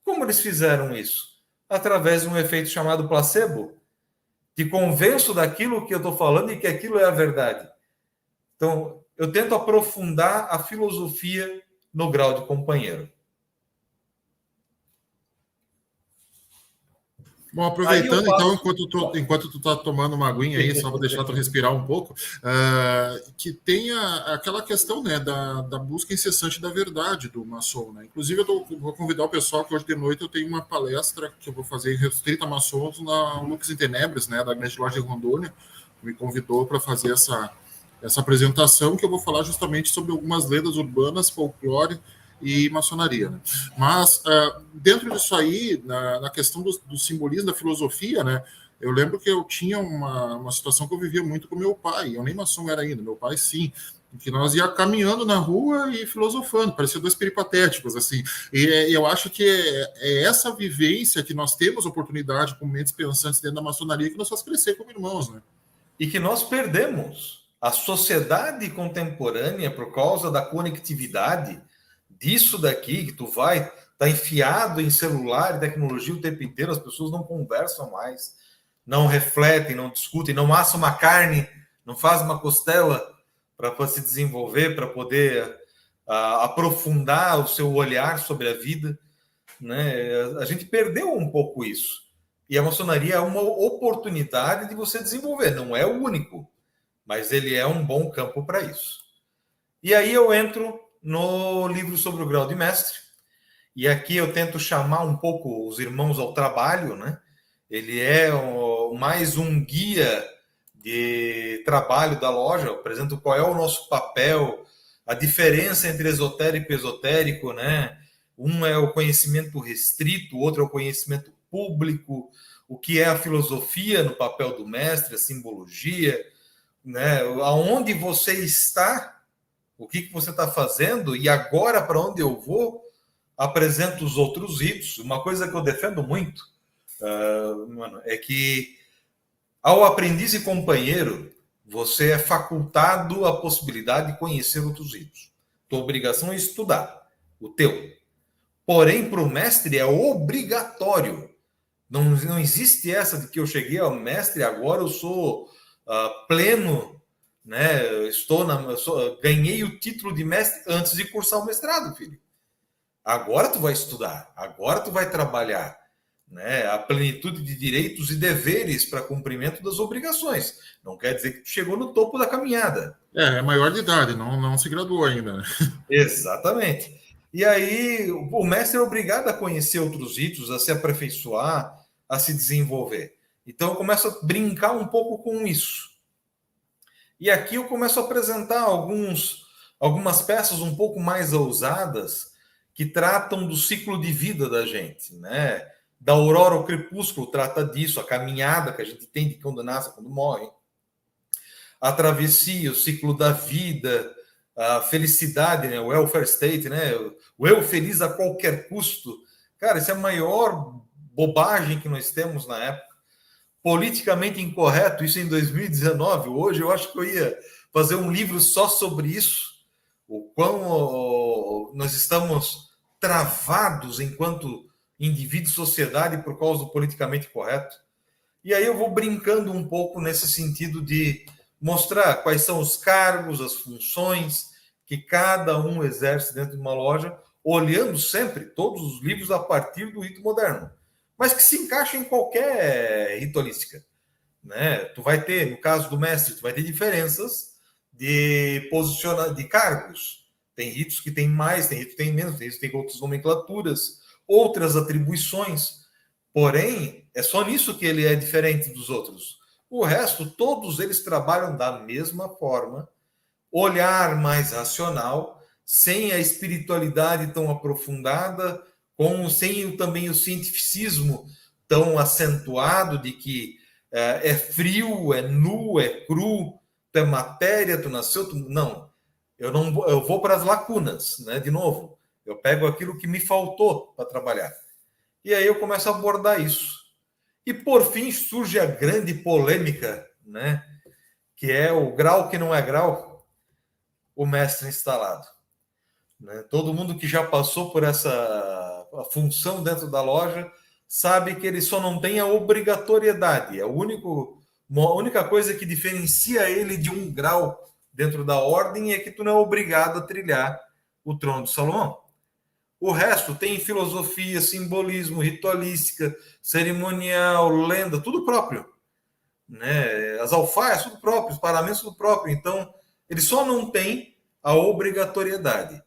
Como eles fizeram isso? Através de um efeito chamado placebo. Te convenço daquilo que eu estou falando e que aquilo é a verdade. Então, eu tento aprofundar a filosofia no grau de companheiro. Bom, aproveitando então, enquanto tu está tomando uma aguinha aí, só para deixar tu respirar um pouco, que tem aquela questão, né, da busca incessante da verdade do maçom, né? Inclusive, vou convidar o pessoal que hoje de noite eu tenho uma palestra que eu vou fazer restrita a maçons na Lux in Tenebris, né, da Grande Loja de Rondônia, me convidou para fazer essa apresentação, que eu vou falar justamente sobre algumas lendas urbanas, folclore e maçonaria, né? Mas dentro disso aí, na questão do simbolismo da filosofia, né, eu lembro que eu tinha uma situação que eu vivia muito com meu pai. Eu nem maçom era ainda, meu pai sim, que nós ia caminhando na rua e filosofando, parecia dois peripatéticos, assim. E eu acho que é essa vivência que nós temos oportunidade com mentes pensantes dentro da maçonaria que nos faz crescer como irmãos, né? E que nós perdemos. A sociedade contemporânea, por causa da conectividade disso daqui, que tu vai está enfiado em celular e tecnologia o tempo inteiro, as pessoas não conversam mais, não refletem, não discutem, não assam uma carne, não fazem uma costela para se desenvolver, para poder aprofundar o seu olhar sobre a vida, né? A gente perdeu um pouco isso. E a maçonaria é uma oportunidade de você desenvolver, não é o único, mas ele é um bom campo para isso. E aí eu entro no livro sobre o grau de mestre, e aqui eu tento chamar um pouco os irmãos ao trabalho, né? Ele é mais um guia de trabalho da loja, eu apresento qual é o nosso papel, a diferença entre esotérico e esotérico, né? Um é o conhecimento restrito, o outro é o conhecimento público, o que é a filosofia no papel do mestre, a simbologia, né? Aonde você está, o que você está fazendo e agora para onde eu vou, apresento os outros ritos. Uma coisa que eu defendo muito, é que ao aprendiz e companheiro, você é facultado a possibilidade de conhecer outros ritos. Tua obrigação é estudar o teu. Porém, para o mestre é obrigatório. Não existe essa de que eu cheguei ao mestre, agora eu sou pleno, né? Ganhei o título de mestre antes de cursar o mestrado, filho. Agora tu vai estudar, agora tu vai trabalhar, né? A plenitude de direitos e deveres para cumprimento das obrigações. Não quer dizer que tu chegou no topo da caminhada. É maior de idade, não se graduou ainda, né? Exatamente. E aí o mestre é obrigado a conhecer outros ritos, a se aperfeiçoar, a se desenvolver. Então eu começo a brincar um pouco com isso. E aqui eu começo a apresentar algumas peças um pouco mais ousadas que tratam do ciclo de vida da gente, né? Da aurora ao crepúsculo trata disso, a caminhada que a gente tem de quando nasce, quando morre. A travessia, o ciclo da vida, a felicidade, né? O welfare state, né? O eu feliz a qualquer custo. Cara, isso é a maior bobagem que nós temos na época. Politicamente incorreto, isso em 2019. Hoje eu acho que eu ia fazer um livro só sobre isso. O quão nós estamos travados enquanto indivíduo e sociedade por causa do politicamente correto. E aí eu vou brincando um pouco nesse sentido de mostrar quais são os cargos, as funções que cada um exerce dentro de uma loja, olhando sempre todos os livros a partir do rito moderno, mas que se encaixa em qualquer ritualística, né? Tu vai ter, no caso do mestre, tu vai ter diferenças de de cargos. Tem ritos que tem mais, tem ritos que tem menos, tem ritos que tem outras nomenclaturas, outras atribuições. Porém, é só nisso que ele é diferente dos outros. O resto, todos eles trabalham da mesma forma, olhar mais racional, sem a espiritualidade tão aprofundada, sem também o cientificismo tão acentuado de que é frio, é nu, é cru, tu é matéria, tu nasceu, não. Eu vou para as lacunas, né? De novo, eu pego aquilo que me faltou para trabalhar. E aí eu começo a abordar isso. E por fim surge a grande polêmica, né? Que é o grau que não é grau, o mestre instalado. Né? Todo mundo que já passou por essa função dentro da loja sabe que ele só não tem a obrigatoriedade. É a única coisa que diferencia ele de um grau dentro da ordem é que tu não é obrigado a trilhar o trono de Salomão. O resto tem filosofia, simbolismo, ritualística, cerimonial, lenda, tudo próprio. Né? As alfaias, tudo próprio, os paramentos, tudo próprio. Então, ele só não tem a obrigatoriedade.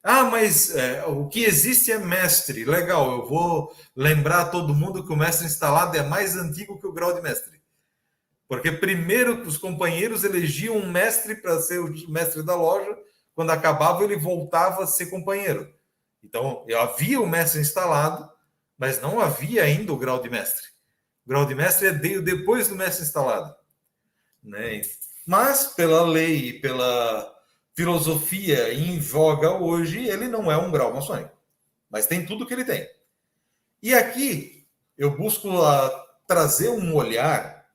Ah, mas o que existe é mestre. Legal, eu vou lembrar a todo mundo que o mestre instalado é mais antigo que o grau de mestre. Porque primeiro os companheiros elegiam um mestre para ser o mestre da loja, quando acabava ele voltava a ser companheiro. Então, havia o mestre instalado, mas não havia ainda o grau de mestre. O grau de mestre veio depois do mestre instalado. Né? Mas, pela lei e pela filosofia em voga hoje, ele não é um grau maçônico. Mas tem tudo que ele tem. E aqui, eu busco trazer um olhar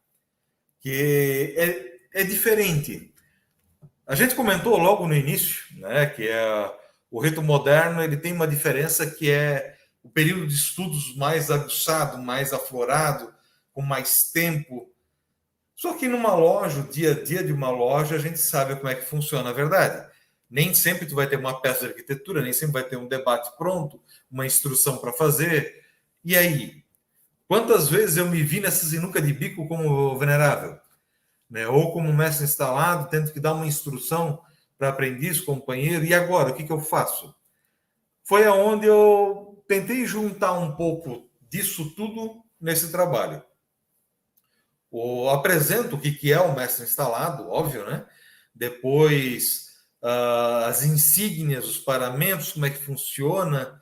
que é diferente. A gente comentou logo no início, né, que é O rito moderno ele tem uma diferença que é o período de estudos mais aguçado, mais aflorado, com mais tempo. Só que numa loja, o dia a dia de uma loja, a gente sabe como é que funciona a verdade. Nem sempre tu vai ter uma peça de arquitetura, nem sempre vai ter um debate pronto, uma instrução para fazer. E aí? Quantas vezes eu me vi nessa sinuca de bico como venerável? Né? Ou como mestre instalado, tendo que dar uma instrução para aprendiz, companheiro, e agora, o que eu faço? Foi aonde eu tentei juntar um pouco disso tudo nesse trabalho. Apresento o que é o mestre instalado, óbvio, né? Depois, as insígnias, os paramentos, como é que funciona,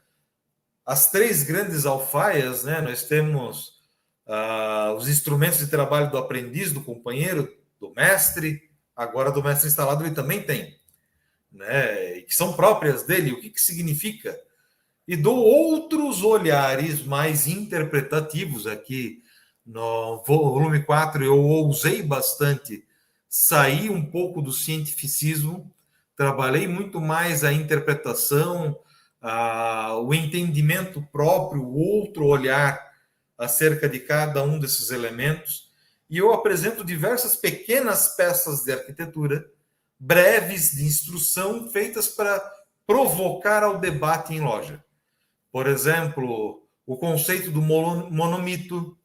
as 3 grandes alfaias, né? Nós temos os instrumentos de trabalho do aprendiz, do companheiro, do mestre, agora do mestre instalado ele também tem, né? E que são próprias dele, o que significa? E dou outros olhares mais interpretativos aqui. No volume 4, eu ousei bastante sair um pouco do cientificismo, trabalhei muito mais a interpretação, o entendimento próprio, o outro olhar acerca de cada um desses elementos. E eu apresento diversas pequenas peças de arquitetura, breves de instrução, feitas para provocar ao debate em loja. Por exemplo, o conceito do monomito,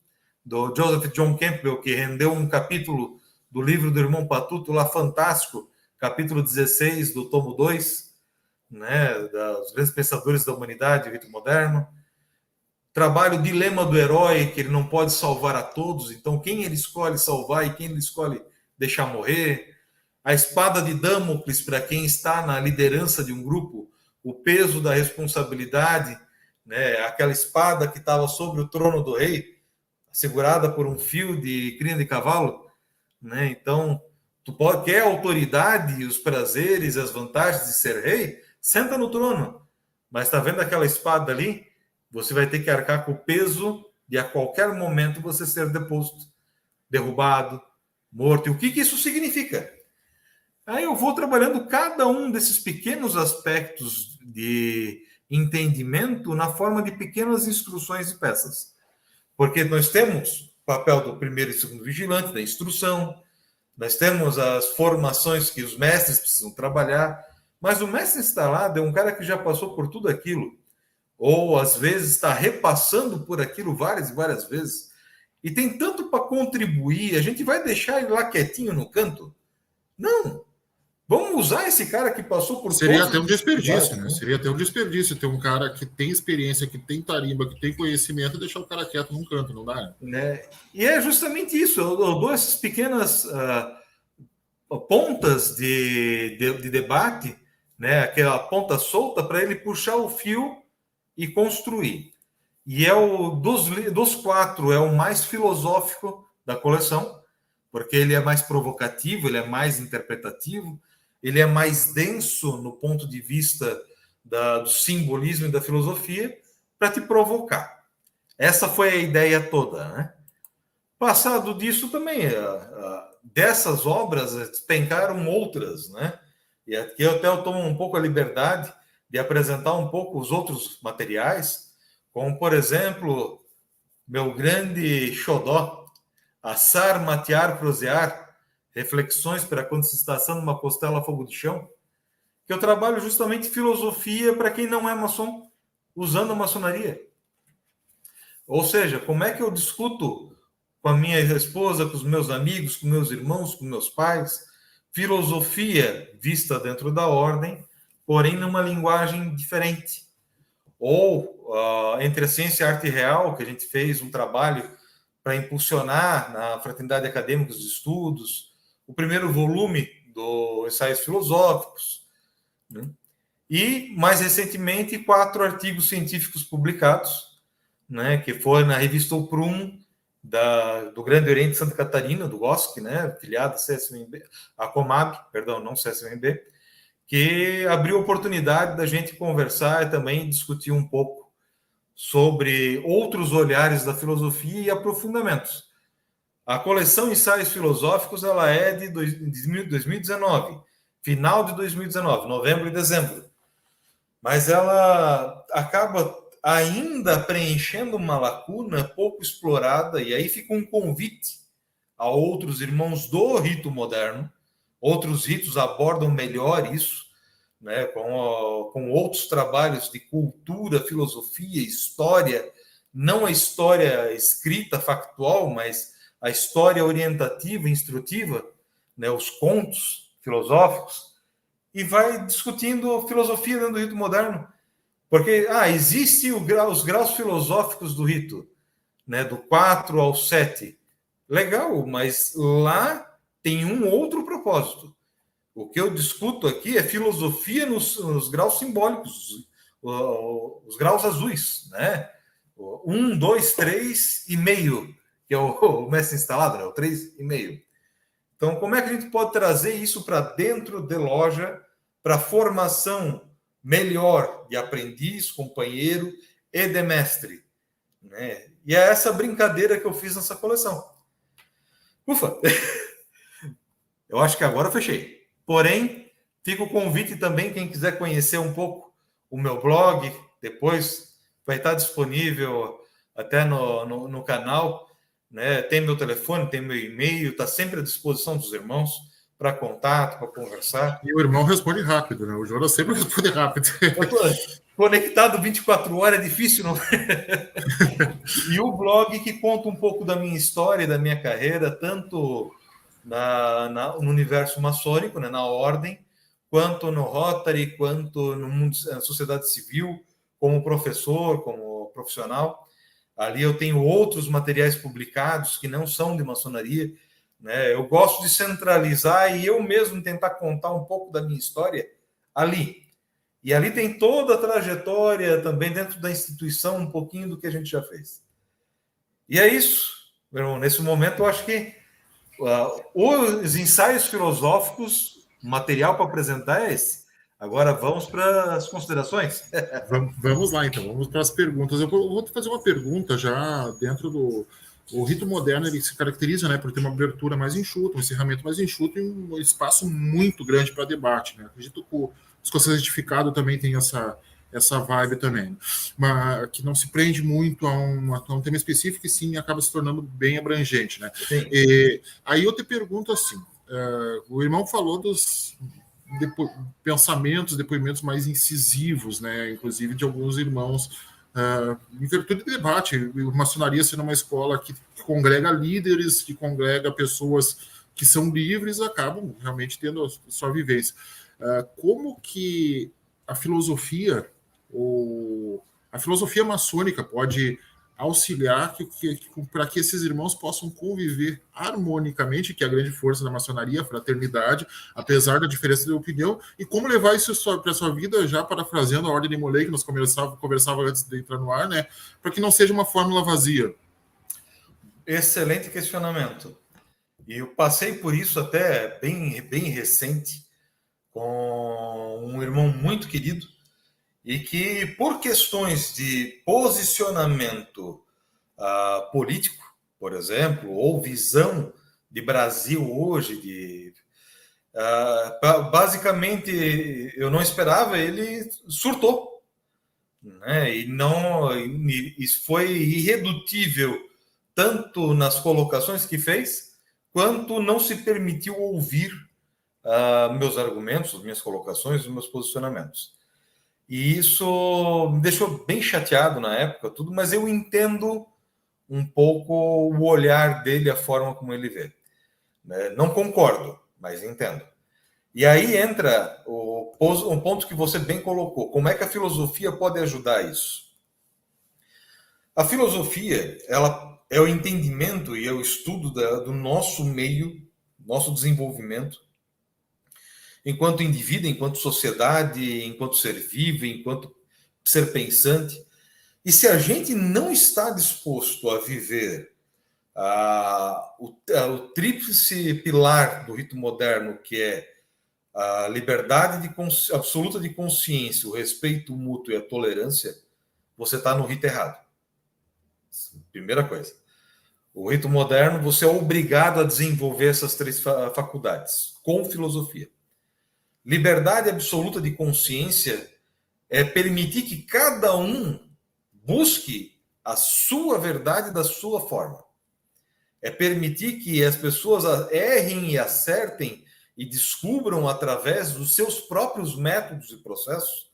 do Joseph John Campbell, que rendeu um capítulo do livro do irmão Patuto, lá fantástico, capítulo 16 do tomo 2, né, dos grandes pensadores da humanidade, o rito moderno. Trabalho o dilema do herói, que ele não pode salvar a todos, então quem ele escolhe salvar e quem ele escolhe deixar morrer. A espada de Damocles, para quem está na liderança de um grupo, o peso da responsabilidade, né, aquela espada que estava sobre o trono do rei, segurada por um fio de crina de cavalo, né? Então, quer a autoridade, os prazeres, as vantagens de ser rei, senta no trono. Mas está vendo aquela espada ali? Você vai ter que arcar com o peso de a qualquer momento você ser deposto, derrubado, morto. E o que isso significa? Aí eu vou trabalhando cada um desses pequenos aspectos de entendimento na forma de pequenas instruções e peças. Porque nós temos o papel do primeiro e segundo vigilante, da instrução, nós temos as formações que os mestres precisam trabalhar, mas o mestre instalado é um cara que já passou por tudo aquilo, ou às vezes está repassando por aquilo várias e várias vezes, e tem tanto para contribuir, a gente vai deixar ele lá quietinho no canto? Não! Vamos usar esse cara que passou por Seria até um desperdício, né? Seria até um desperdício ter um cara que tem experiência, que tem tarimba, que tem conhecimento e deixar o cara quieto num canto, não dá? Né? E é justamente isso. Eu dou essas pequenas pontas de debate, né? Aquela ponta solta para ele puxar o fio e construir. E é dos 4, é o mais filosófico da coleção, porque ele é mais provocativo, ele é mais interpretativo, ele é mais denso no ponto de vista do simbolismo e da filosofia, para te provocar. Essa foi a ideia toda, né? Passado disso também, dessas obras despencaram outras, né? E aqui eu até tomo um pouco a liberdade de apresentar um pouco os outros materiais, como, por exemplo, meu grande xodó, Assar, Matear, Prosear, Reflexões para quando se está assando uma costela a fogo de chão, que eu trabalho justamente filosofia para quem não é maçom, usando a maçonaria. Ou seja, como é que eu discuto com a minha esposa, com os meus amigos, com meus irmãos, com meus pais, filosofia vista dentro da ordem, porém numa linguagem diferente. Ou entre a ciência e a arte real, que a gente fez um trabalho para impulsionar na Fraternidade Acadêmica dos Estudos, o primeiro volume do Ensaios Filosóficos, né? E, mais recentemente, 4 artigos científicos publicados, né, que foi na revista O Prum, do Grande Oriente de Santa Catarina, do GOSC, né, filiado a Comab, perdão, não CSMB, que abriu a oportunidade da gente conversar e também discutir um pouco sobre outros olhares da filosofia e aprofundamentos. A coleção Ensaios Filosóficos ela é de 2019, final de 2019, novembro e dezembro. mas ela acaba ainda preenchendo uma lacuna pouco explorada, e aí fica um convite a outros irmãos do rito moderno. Outros ritos abordam melhor isso, né, com outros trabalhos de cultura, filosofia, história, não a história escrita, factual, mas a história orientativa, instrutiva, né, os contos filosóficos, e vai discutindo filosofia dentro do rito moderno. Porque existe os graus filosóficos do rito, né, do 4 ao 7. Legal, mas lá tem um outro propósito. O que eu discuto aqui é filosofia nos graus simbólicos, os graus azuis, né? 1, 2, 3 e meio, que é o mestre instalado, né? O 3 e meio. Então, como é que a gente pode trazer isso para dentro de loja, para formação melhor de aprendiz, companheiro e de mestre, né? E é essa brincadeira que eu fiz nessa coleção. Ufa! Eu acho que agora eu fechei. Porém, fica o convite também, quem quiser conhecer um pouco o meu blog, depois vai estar disponível até no canal, né? Tem meu telefone, tem meu e-mail, está sempre à disposição dos irmãos para contato, para conversar. E o irmão responde rápido, né? O Jonas sempre responde rápido. Conectado 24 horas é difícil, não? E o blog que conta um pouco da minha história, da minha carreira, tanto no universo maçônico, né, na ordem, quanto no Rotary, quanto no mundo da sociedade civil, como professor, como profissional. Ali eu tenho outros materiais publicados que não são de maçonaria, né? Eu gosto de centralizar e eu mesmo tentar contar um pouco da minha história ali. E ali tem toda a trajetória também dentro da instituição, um pouquinho do que a gente já fez. E é isso, meu irmão. Nesse momento, eu acho que os ensaios filosóficos, o material para apresentar é esse. Agora vamos para as considerações. Vamos lá, então. Vamos para as perguntas. Eu vou fazer uma pergunta já dentro do... O rito moderno ele se caracteriza, né, por ter uma abertura mais enxuta, um encerramento mais enxuto e um espaço muito grande para debate, né? Acredito que o escocês edificado também tem essa vibe também, mas que não se prende muito a um tema específico e sim acaba se tornando bem abrangente, né? E, aí eu te pergunto assim, o irmão falou dos pensamentos, depoimentos mais incisivos, né? Inclusive de alguns irmãos em virtude do debate, a maçonaria sendo uma escola que congrega líderes, que congrega pessoas que são livres, acabam realmente tendo a sua vivência. Como que a filosofia maçônica pode auxiliar para que esses irmãos possam conviver harmonicamente, que é a grande força da maçonaria, a fraternidade, apesar da diferença de opinião, e como levar isso para a sua vida, já parafraseando a ordem de Molay, que nós conversava antes de entrar no ar, né, para que não seja uma fórmula vazia. Excelente questionamento. E eu passei por isso até bem recente, com um irmão muito querido, e que, por questões de posicionamento político, por exemplo, ou visão de Brasil hoje, basicamente, eu não esperava, ele surtou, né? E foi irredutível, tanto nas colocações que fez, quanto não se permitiu ouvir meus argumentos, minhas colocações, os meus posicionamentos. E isso me deixou bem chateado na época, tudo, mas eu entendo um pouco o olhar dele, a forma como ele vê. Não concordo, mas entendo. E aí entra um ponto que você bem colocou. Como é que a filosofia pode ajudar isso? A filosofia, ela é o entendimento e é o estudo do nosso meio, nosso desenvolvimento, enquanto indivíduo, enquanto sociedade, enquanto ser vivo, enquanto ser pensante. E se a gente não está disposto a viver o tríplice pilar do rito moderno, que é a liberdade absoluta de consciência, o respeito mútuo e a tolerância, você está no rito errado. Primeira coisa. O rito moderno, você é obrigado a desenvolver essas três faculdades, com filosofia. Liberdade absoluta de consciência é permitir que cada um busque a sua verdade da sua forma. É permitir que as pessoas errem e acertem e descubram, através dos seus próprios métodos e processos,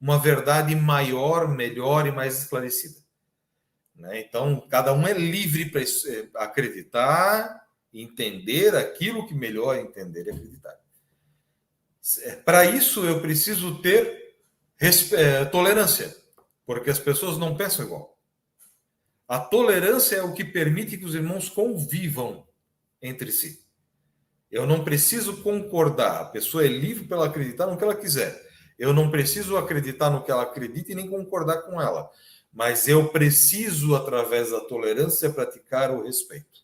uma verdade maior, melhor e mais esclarecida. Né? Então, cada um é livre para acreditar, entender aquilo que melhor entender e acreditar. Para isso, eu preciso ter tolerância, porque as pessoas não pensam igual. A tolerância é o que permite que os irmãos convivam entre si. Eu não preciso concordar. A pessoa é livre para ela acreditar no que ela quiser. Eu não preciso acreditar no que ela acredita e nem concordar com ela. Mas eu preciso, através da tolerância, praticar o respeito.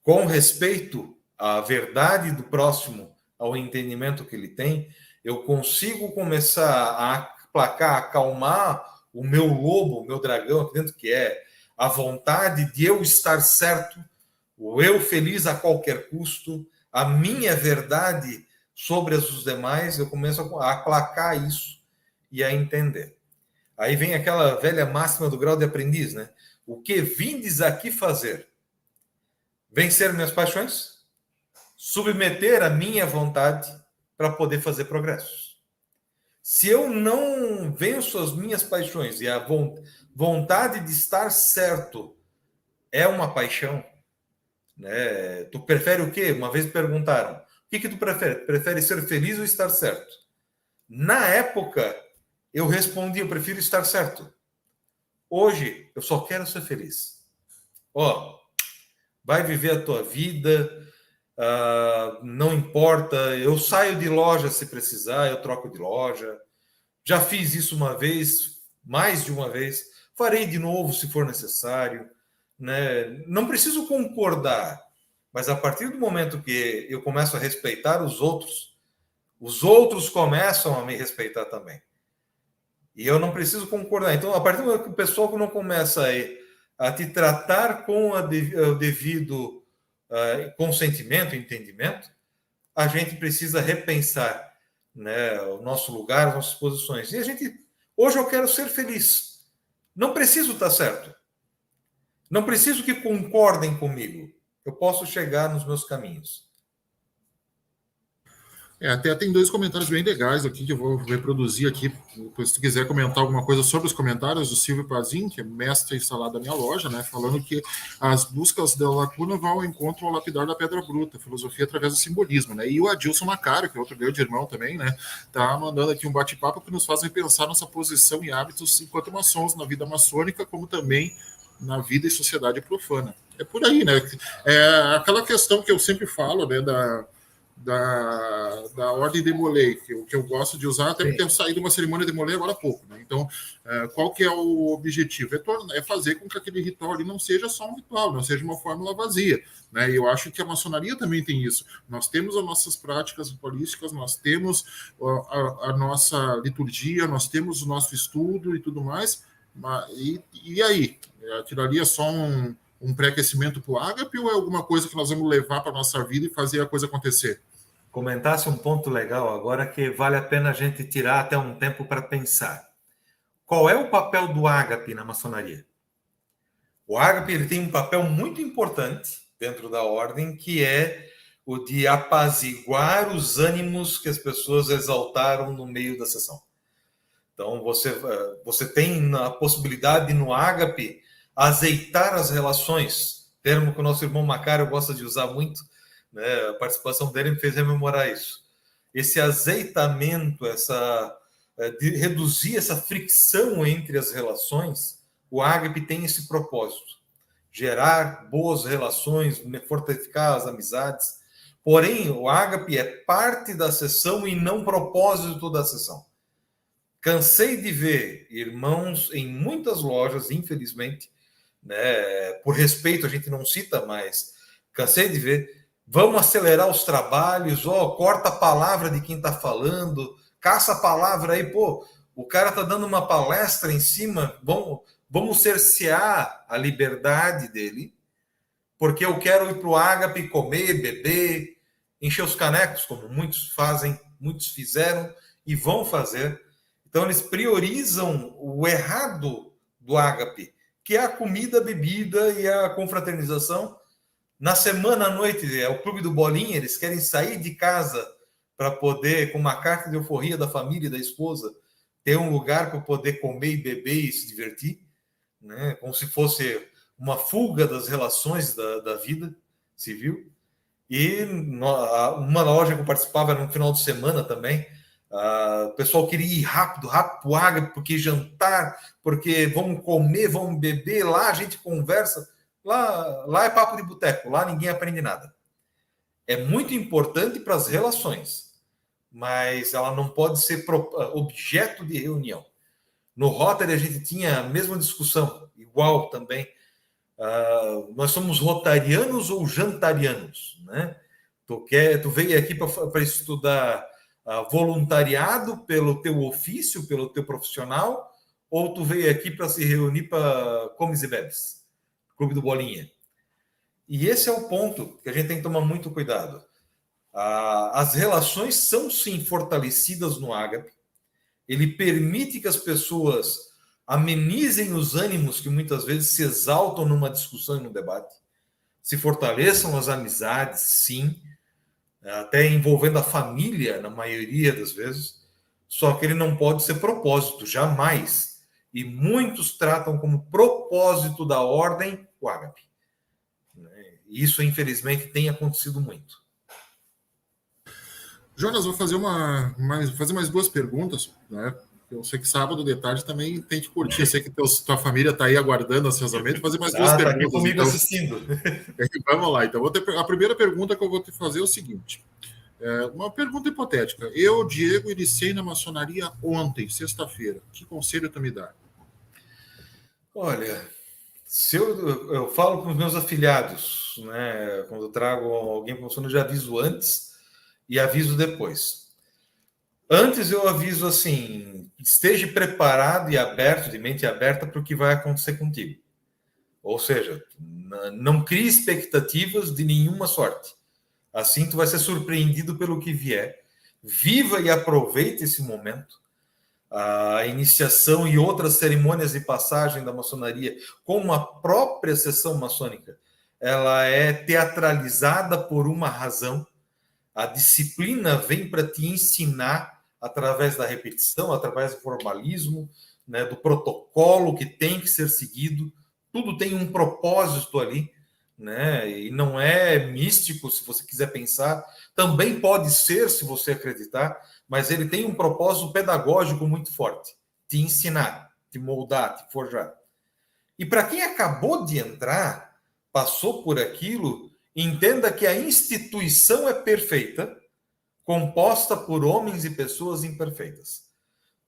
Com respeito à verdade do próximo, ao entendimento que ele tem, eu consigo começar a aplacar, acalmar o meu lobo, o meu dragão aqui dentro, que é a vontade de eu estar certo, o eu feliz a qualquer custo, a minha verdade sobre as dos demais. Eu começo a aplacar isso e a entender. Aí vem aquela velha máxima do grau de aprendiz, né? O que vindes aqui fazer? Vencer minhas paixões? Submeter a minha vontade para poder fazer progressos. Se eu não venço as minhas paixões e a vontade de estar certo é uma paixão, né? Tu prefere o quê? Uma vez me perguntaram, o que tu prefere? Prefere ser feliz ou estar certo? Na época, eu respondi, eu prefiro estar certo. Hoje, eu só quero ser feliz. Ó, vai viver a tua vida, não importa, eu saio de loja se precisar, eu troco de loja. Já fiz isso uma vez, mais de uma vez, farei de novo se for necessário. Né? Não preciso concordar, mas a partir do momento que eu começo a respeitar os outros começam a me respeitar também. E eu não preciso concordar. Então, a partir do momento que o pessoal não começa a te tratar com o devido consentimento, entendimento, a gente precisa repensar, né, o nosso lugar, as nossas posições. E hoje eu quero ser feliz. Não preciso estar certo. Não preciso que concordem comigo. Eu posso chegar nos meus caminhos. Até tem dois comentários bem legais aqui que eu vou reproduzir aqui. Se tu quiser comentar alguma coisa sobre os comentários do Silvio Pazin, que é mestre instalado da minha loja, né, falando que as buscas da lacuna vão ao encontro ao lapidar da pedra bruta, filosofia através do simbolismo, né? E o Adilson Macário, que é outro grande irmão também, né, tá mandando aqui um bate-papo que nos fazem pensar nossa posição e hábitos enquanto maçons na vida maçônica, como também na vida e sociedade profana. É por aí, né? É aquela questão que eu sempre falo, né, da ordem de Molay, que eu gosto de usar, até porque eu saí de uma cerimônia de Molay agora há pouco. Né? Então, qual que é o objetivo? É fazer com que aquele ritual ali não seja só um ritual, não seja uma fórmula vazia. Né? E eu acho que a maçonaria também tem isso. Nós temos as nossas práticas ritualísticas, nós temos a nossa liturgia, nós temos o nosso estudo e tudo mais. E aí? Aquilo ali é só um pré-aquecimento para o ágape ou é alguma coisa que nós vamos levar para a nossa vida e fazer a coisa acontecer? Comentasse um ponto legal agora que vale a pena a gente tirar até um tempo para pensar. Qual é o papel do ágape na maçonaria? O ágape ele tem um papel muito importante dentro da ordem, que é o de apaziguar os ânimos que as pessoas exaltaram no meio da sessão. Então, você tem a possibilidade no ágape azeitar as relações, termo que o nosso irmão Macário gosta de usar muito, né? A participação dele me fez rememorar isso. Esse azeitamento, de reduzir essa fricção entre as relações, o ágape tem esse propósito, gerar boas relações, fortificar as amizades. Porém, o ágape é parte da sessão e não propósito da sessão. Cansei de ver irmãos em muitas lojas, infelizmente, né, por respeito a gente não cita, mas cansei de ver, vamos acelerar os trabalhos, corta a palavra de quem está falando, caça a palavra aí, o cara está dando uma palestra em cima, vamos cercear a liberdade dele, porque eu quero ir para o ágape, comer, beber, encher os canecos, como muitos fazem, muitos fizeram e vão fazer. Então, eles priorizam o errado do ágape, que é a comida, a bebida e a confraternização. Na semana à noite, é o clube do bolinha, eles querem sair de casa para poder, com uma carta de euforia da família e da esposa, ter um lugar para poder comer e beber e se divertir, né? Como se fosse uma fuga das relações da vida civil. E uma loja que eu participava era no final de semana também. O pessoal queria ir rápido para o ágape, porque jantar, porque vamos comer, vamos beber, lá a gente conversa. Lá é papo de boteco, lá ninguém aprende nada. É muito importante para as relações, mas ela não pode ser objeto de reunião. No Rotary a gente tinha a mesma discussão, igual também. Nós somos rotarianos ou jantarianos, né? Tu veio aqui para estudar voluntariado pelo teu ofício, pelo teu profissional, ou tu veio aqui para se reunir para comes e bebes? Clube do Bolinha. E esse é o ponto que a gente tem que tomar muito cuidado. As relações são, sim, fortalecidas no ágape. Ele permite que as pessoas amenizem os ânimos que muitas vezes se exaltam numa discussão e num debate. Se fortaleçam as amizades, sim, até envolvendo a família, na maioria das vezes. Só que ele não pode ser propósito, jamais. E muitos tratam como propósito da ordem o ágape. Isso, infelizmente, tem acontecido muito. Jonas, vou fazer mais duas perguntas, né? Eu sei que sábado de tarde também tem que curtir. Eu sei que tua família está aí aguardando ansiosamente. Fazer mais duas perguntas. Tá aqui comigo então, assistindo. Vamos lá. Então, a primeira pergunta que eu vou te fazer é o seguinte. Uma pergunta hipotética. Eu, Diego, iniciei na maçonaria ontem, sexta-feira. Que conselho tu me dá? Olha, se eu falo com os meus afiliados, né? Quando eu trago alguém para maçonaria, eu já aviso antes e aviso depois. Antes eu aviso assim, esteja preparado e aberto, de mente aberta para o que vai acontecer contigo. Ou seja, não crie expectativas de nenhuma sorte. Assim tu vai ser surpreendido pelo que vier. Viva e aproveite esse momento. A iniciação e outras cerimônias de passagem da maçonaria, como a própria sessão maçônica, ela é teatralizada por uma razão. A disciplina vem para te ensinar através da repetição, através do formalismo, né, do protocolo que tem que ser seguido. Tudo tem um propósito ali, né? E não é místico, se você quiser pensar. Também pode ser, se você acreditar, mas ele tem um propósito pedagógico muito forte. Te ensinar, te moldar, te forjar. E para quem acabou de entrar, passou por aquilo, entenda que a instituição é perfeita, composta por homens e pessoas imperfeitas.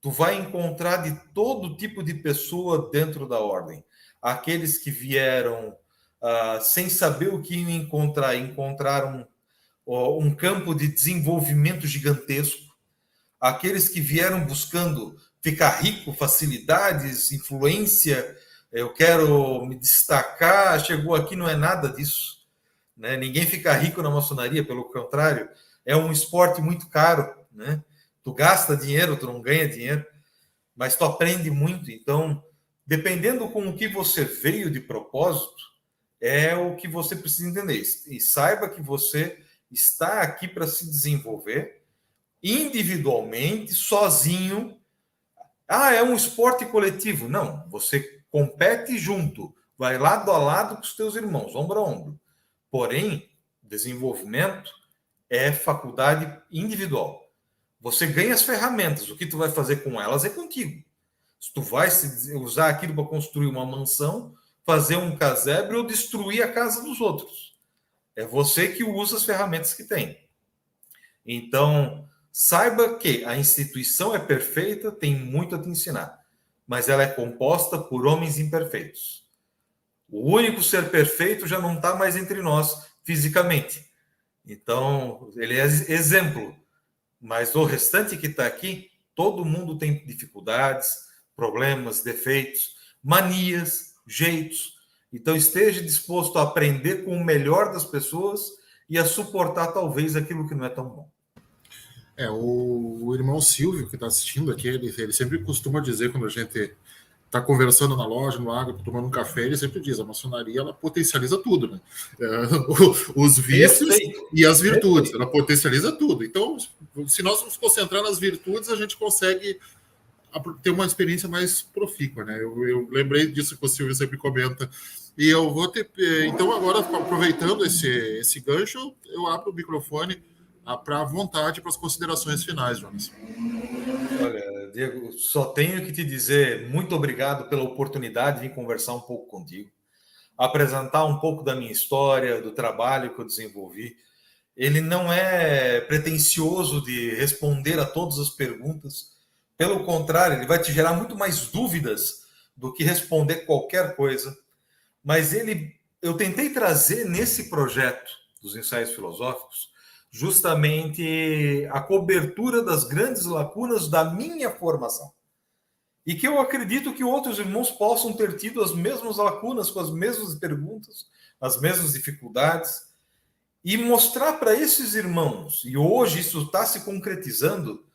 Tu vai encontrar de todo tipo de pessoa dentro da ordem. Aqueles que vieram sem saber o que iam encontrar, encontraram um campo de desenvolvimento gigantesco. Aqueles que vieram buscando ficar rico, facilidades, influência, eu quero me destacar, chegou aqui, não é nada disso. Né? Ninguém fica rico na maçonaria, pelo contrário, é um esporte muito caro, né? Tu gasta dinheiro, tu não ganha dinheiro, mas tu aprende muito. Então, dependendo com o que você veio de propósito, é o que você precisa entender. E saiba que você está aqui para se desenvolver individualmente, sozinho. É um esporte coletivo. Não, você compete junto, vai lado a lado com os teus irmãos, ombro a ombro. Porém, desenvolvimento é faculdade individual. Você ganha as ferramentas, o que tu vai fazer com elas é contigo. Se tu vai usar aquilo para construir uma mansão, fazer um casebre ou destruir a casa dos outros. É você que usa as ferramentas que tem. Então, saiba que a instituição é perfeita, tem muito a te ensinar, mas ela é composta por homens imperfeitos. O único ser perfeito já não está mais entre nós fisicamente. Então, ele é exemplo. Mas o restante que está aqui, todo mundo tem dificuldades, problemas, defeitos, manias, jeitos. Então, esteja disposto a aprender com o melhor das pessoas e a suportar, talvez, aquilo que não é tão bom. O irmão Silvio, que está assistindo aqui, ele sempre costuma dizer, quando a gente está conversando na loja, no agro, tomando um café, ele sempre diz, a maçonaria, ela potencializa tudo, né? Os vícios Perfeito. e as virtudes, ela potencializa tudo. Então, se nós nos concentrar nas virtudes, a gente consegue ter uma experiência mais profícua, né? Eu lembrei disso que o Silvio sempre comenta. E eu vou ter... Então, agora, aproveitando esse gancho, eu abro o microfone para a vontade, para as considerações finais, Jonas. Olha, Diego, só tenho que te dizer muito obrigado pela oportunidade de vir conversar um pouco contigo, apresentar um pouco da minha história, do trabalho que eu desenvolvi. Ele não é pretensioso de responder a todas as perguntas, pelo contrário, ele vai te gerar muito mais dúvidas do que responder qualquer coisa. Mas eu tentei trazer nesse projeto dos ensaios filosóficos justamente a cobertura das grandes lacunas da minha formação. E que eu acredito que outros irmãos possam ter tido as mesmas lacunas, com as mesmas perguntas, as mesmas dificuldades, e mostrar para esses irmãos, e hoje isso está se concretizando,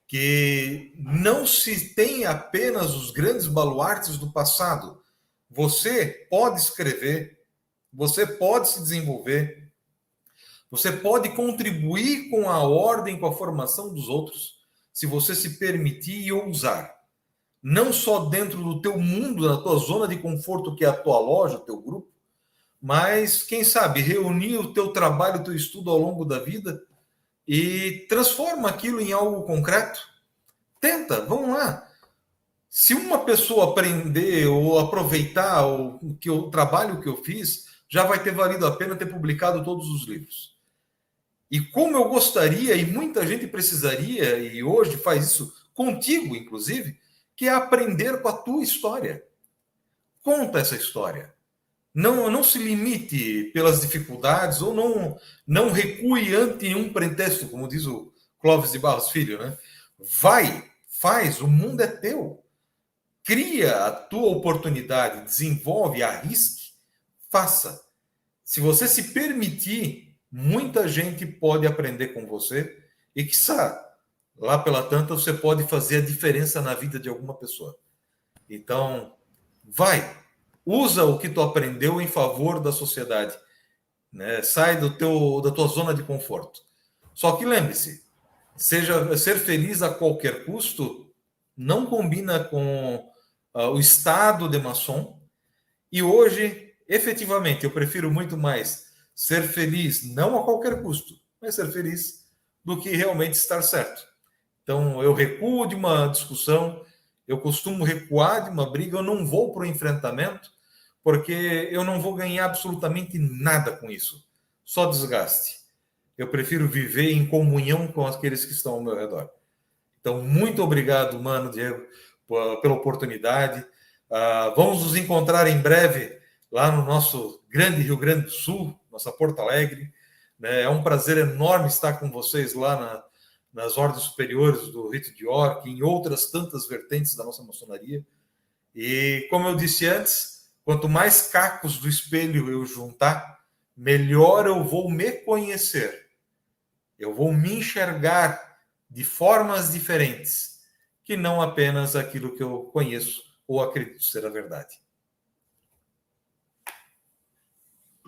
que não se tem apenas os grandes baluartes do passado. Você pode escrever, você pode se desenvolver, você pode contribuir com a ordem, com a formação dos outros, se você se permitir e ousar. Não só dentro do teu mundo, na tua zona de conforto, que é a tua loja, o teu grupo, mas, quem sabe, reunir o teu trabalho, o teu estudo ao longo da vida e transforma aquilo em algo concreto. Tenta, vamos lá. Se uma pessoa aprender ou aproveitar o trabalho que eu fiz, já vai ter valido a pena ter publicado todos os livros. E como eu gostaria, e muita gente precisaria, e hoje faz isso contigo, inclusive, que é aprender com a tua história. Conta essa história. Não se limite pelas dificuldades, ou não recue ante um pretexto, como diz o Clóvis de Barros Filho, né? Vai, faz, o mundo é teu. Cria a tua oportunidade, desenvolve, arrisque, faça. Se você se permitir, muita gente pode aprender com você e, quiçá, lá pela tanta, você pode fazer a diferença na vida de alguma pessoa. Então, vai, usa o que tu aprendeu em favor da sociedade, né? Sai da tua zona de conforto. Só que lembre-se, ser feliz a qualquer custo não combina com o estado de maçom. E hoje, efetivamente, eu prefiro muito mais ser feliz, não a qualquer custo, mas ser feliz do que realmente estar certo. Então, eu recuo de uma discussão, eu costumo recuar de uma briga, eu não vou para o enfrentamento, porque eu não vou ganhar absolutamente nada com isso, só desgaste. Eu prefiro viver em comunhão com aqueles que estão ao meu redor. Então, muito obrigado, mano, Diego, pela oportunidade. Vamos nos encontrar em breve lá no nosso grande Rio Grande do Sul, nossa Porto Alegre. É um prazer enorme estar com vocês lá nas ordens superiores do Rito de York, em outras tantas vertentes da nossa maçonaria. E, como eu disse antes, quanto mais cacos do espelho eu juntar, melhor eu vou me conhecer. Eu vou me enxergar de formas diferentes, que não apenas aquilo que eu conheço ou acredito ser a verdade.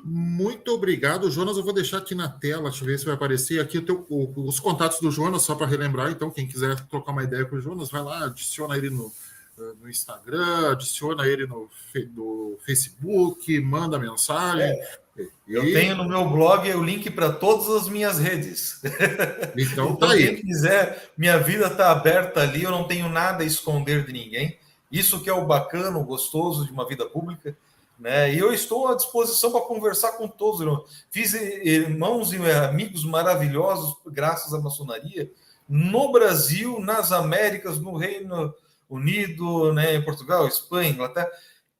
Muito obrigado, Jonas. Eu vou deixar aqui na tela, deixa eu ver se vai aparecer aqui os contatos do Jonas, só para relembrar. Então, quem quiser trocar uma ideia com o Jonas, vai lá, adiciona ele no Instagram, adiciona ele no Facebook, manda mensagem. Eu tenho no meu blog o link para todas as minhas redes. Então, tá aí. Quem quiser, minha vida está aberta ali, eu não tenho nada a esconder de ninguém. Isso que é o bacana, o gostoso de uma vida pública. Né? E eu estou à disposição para conversar com todos. Fiz irmãos e amigos maravilhosos, graças à maçonaria, no Brasil, nas Américas, no Reino Unido, né, em Portugal, Espanha, Inglaterra.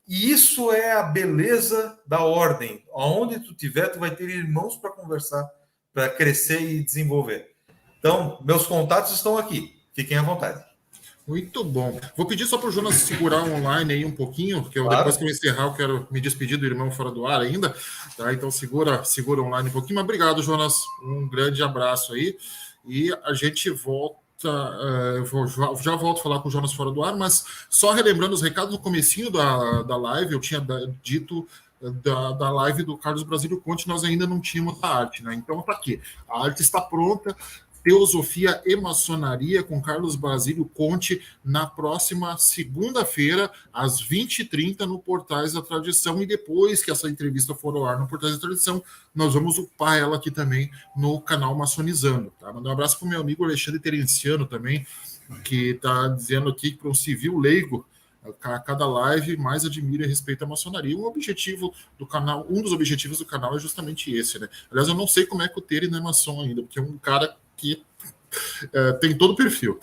E isso é a beleza da ordem. Aonde tu tiver, tu vai ter irmãos para conversar, para crescer e desenvolver. Então, meus contatos estão aqui. Fiquem à vontade. Muito bom. Vou pedir só para o Jonas segurar online aí um pouquinho, porque Claro. Depois que eu encerrar, eu quero me despedir do irmão fora do ar ainda. Tá? Então, segura online um pouquinho. Mas obrigado, Jonas. Um grande abraço aí. e a gente volta. Já volto a falar com o Jonas fora do ar, mas só relembrando os recados no comecinho da live, eu tinha dito da live do Carlos Brasílio Conte, nós ainda não tínhamos a arte, né? Então, para quê? A arte está pronta. Teosofia e Maçonaria com Carlos Brasílio Conte na próxima segunda-feira, às 20h30, no Portais da Tradição. E depois que essa entrevista for ao ar no Portais da Tradição, nós vamos upar ela aqui também no canal Maçonizando. Tá? Mandar um abraço para o meu amigo Alexandre Terenciano também, que está dizendo aqui que para um civil leigo, a cada live mais admira e respeita a maçonaria. Um objetivo do canal, um dos objetivos do canal é justamente esse, né? Aliás, eu não sei como é que o Tere não é maçom ainda, porque é um cara que tem todo o perfil,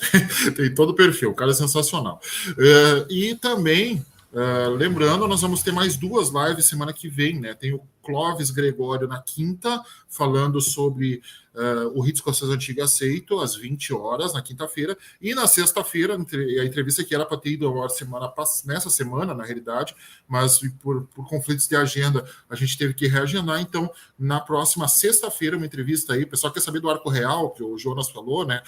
tem todo o perfil, o cara é sensacional. E também, lembrando, nós vamos ter mais 2 lives semana que vem, né? Tem o Clóvis Gregório na quinta, falando sobre o rito escocês antigo aceito, às 20 horas, na quinta-feira, e na sexta-feira, a entrevista que era para ter ido nessa semana, na realidade, mas por conflitos de agenda, a gente teve que reagendar, então, na próxima sexta-feira, uma entrevista aí, o pessoal quer saber do Arco Real, que o Jonas falou, né?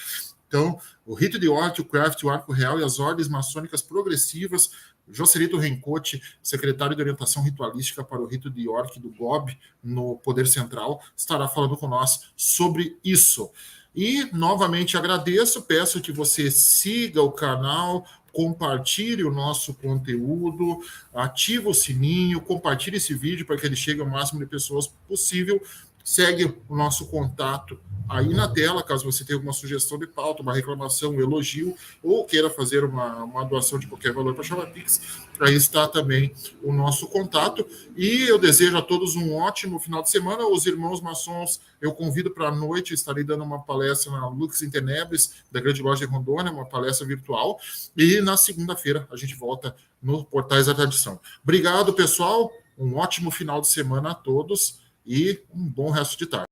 Então, o rito de Orte, o craft, o Arco Real e as ordens maçônicas progressivas. Joselito Rencote, secretário de orientação ritualística para o rito de York do GOB, no Poder Central, estará falando com nós sobre isso. E, novamente, agradeço, peço que você siga o canal, compartilhe o nosso conteúdo, ative o sininho, compartilhe esse vídeo para que ele chegue ao máximo de pessoas possível. Segue o nosso contato aí na tela, caso você tenha alguma sugestão de pauta, uma reclamação, um elogio, ou queira fazer uma doação de qualquer valor para a Chama Pix, aí está também o nosso contato. E eu desejo a todos um ótimo final de semana. Os irmãos maçons, eu convido para a noite, estarei dando uma palestra na Lux in Tenebris, da Grande Loja de Rondônia, uma palestra virtual, e na segunda-feira a gente volta no Portais da Tradição. Obrigado, pessoal, um ótimo final de semana a todos, e um bom resto de tarde.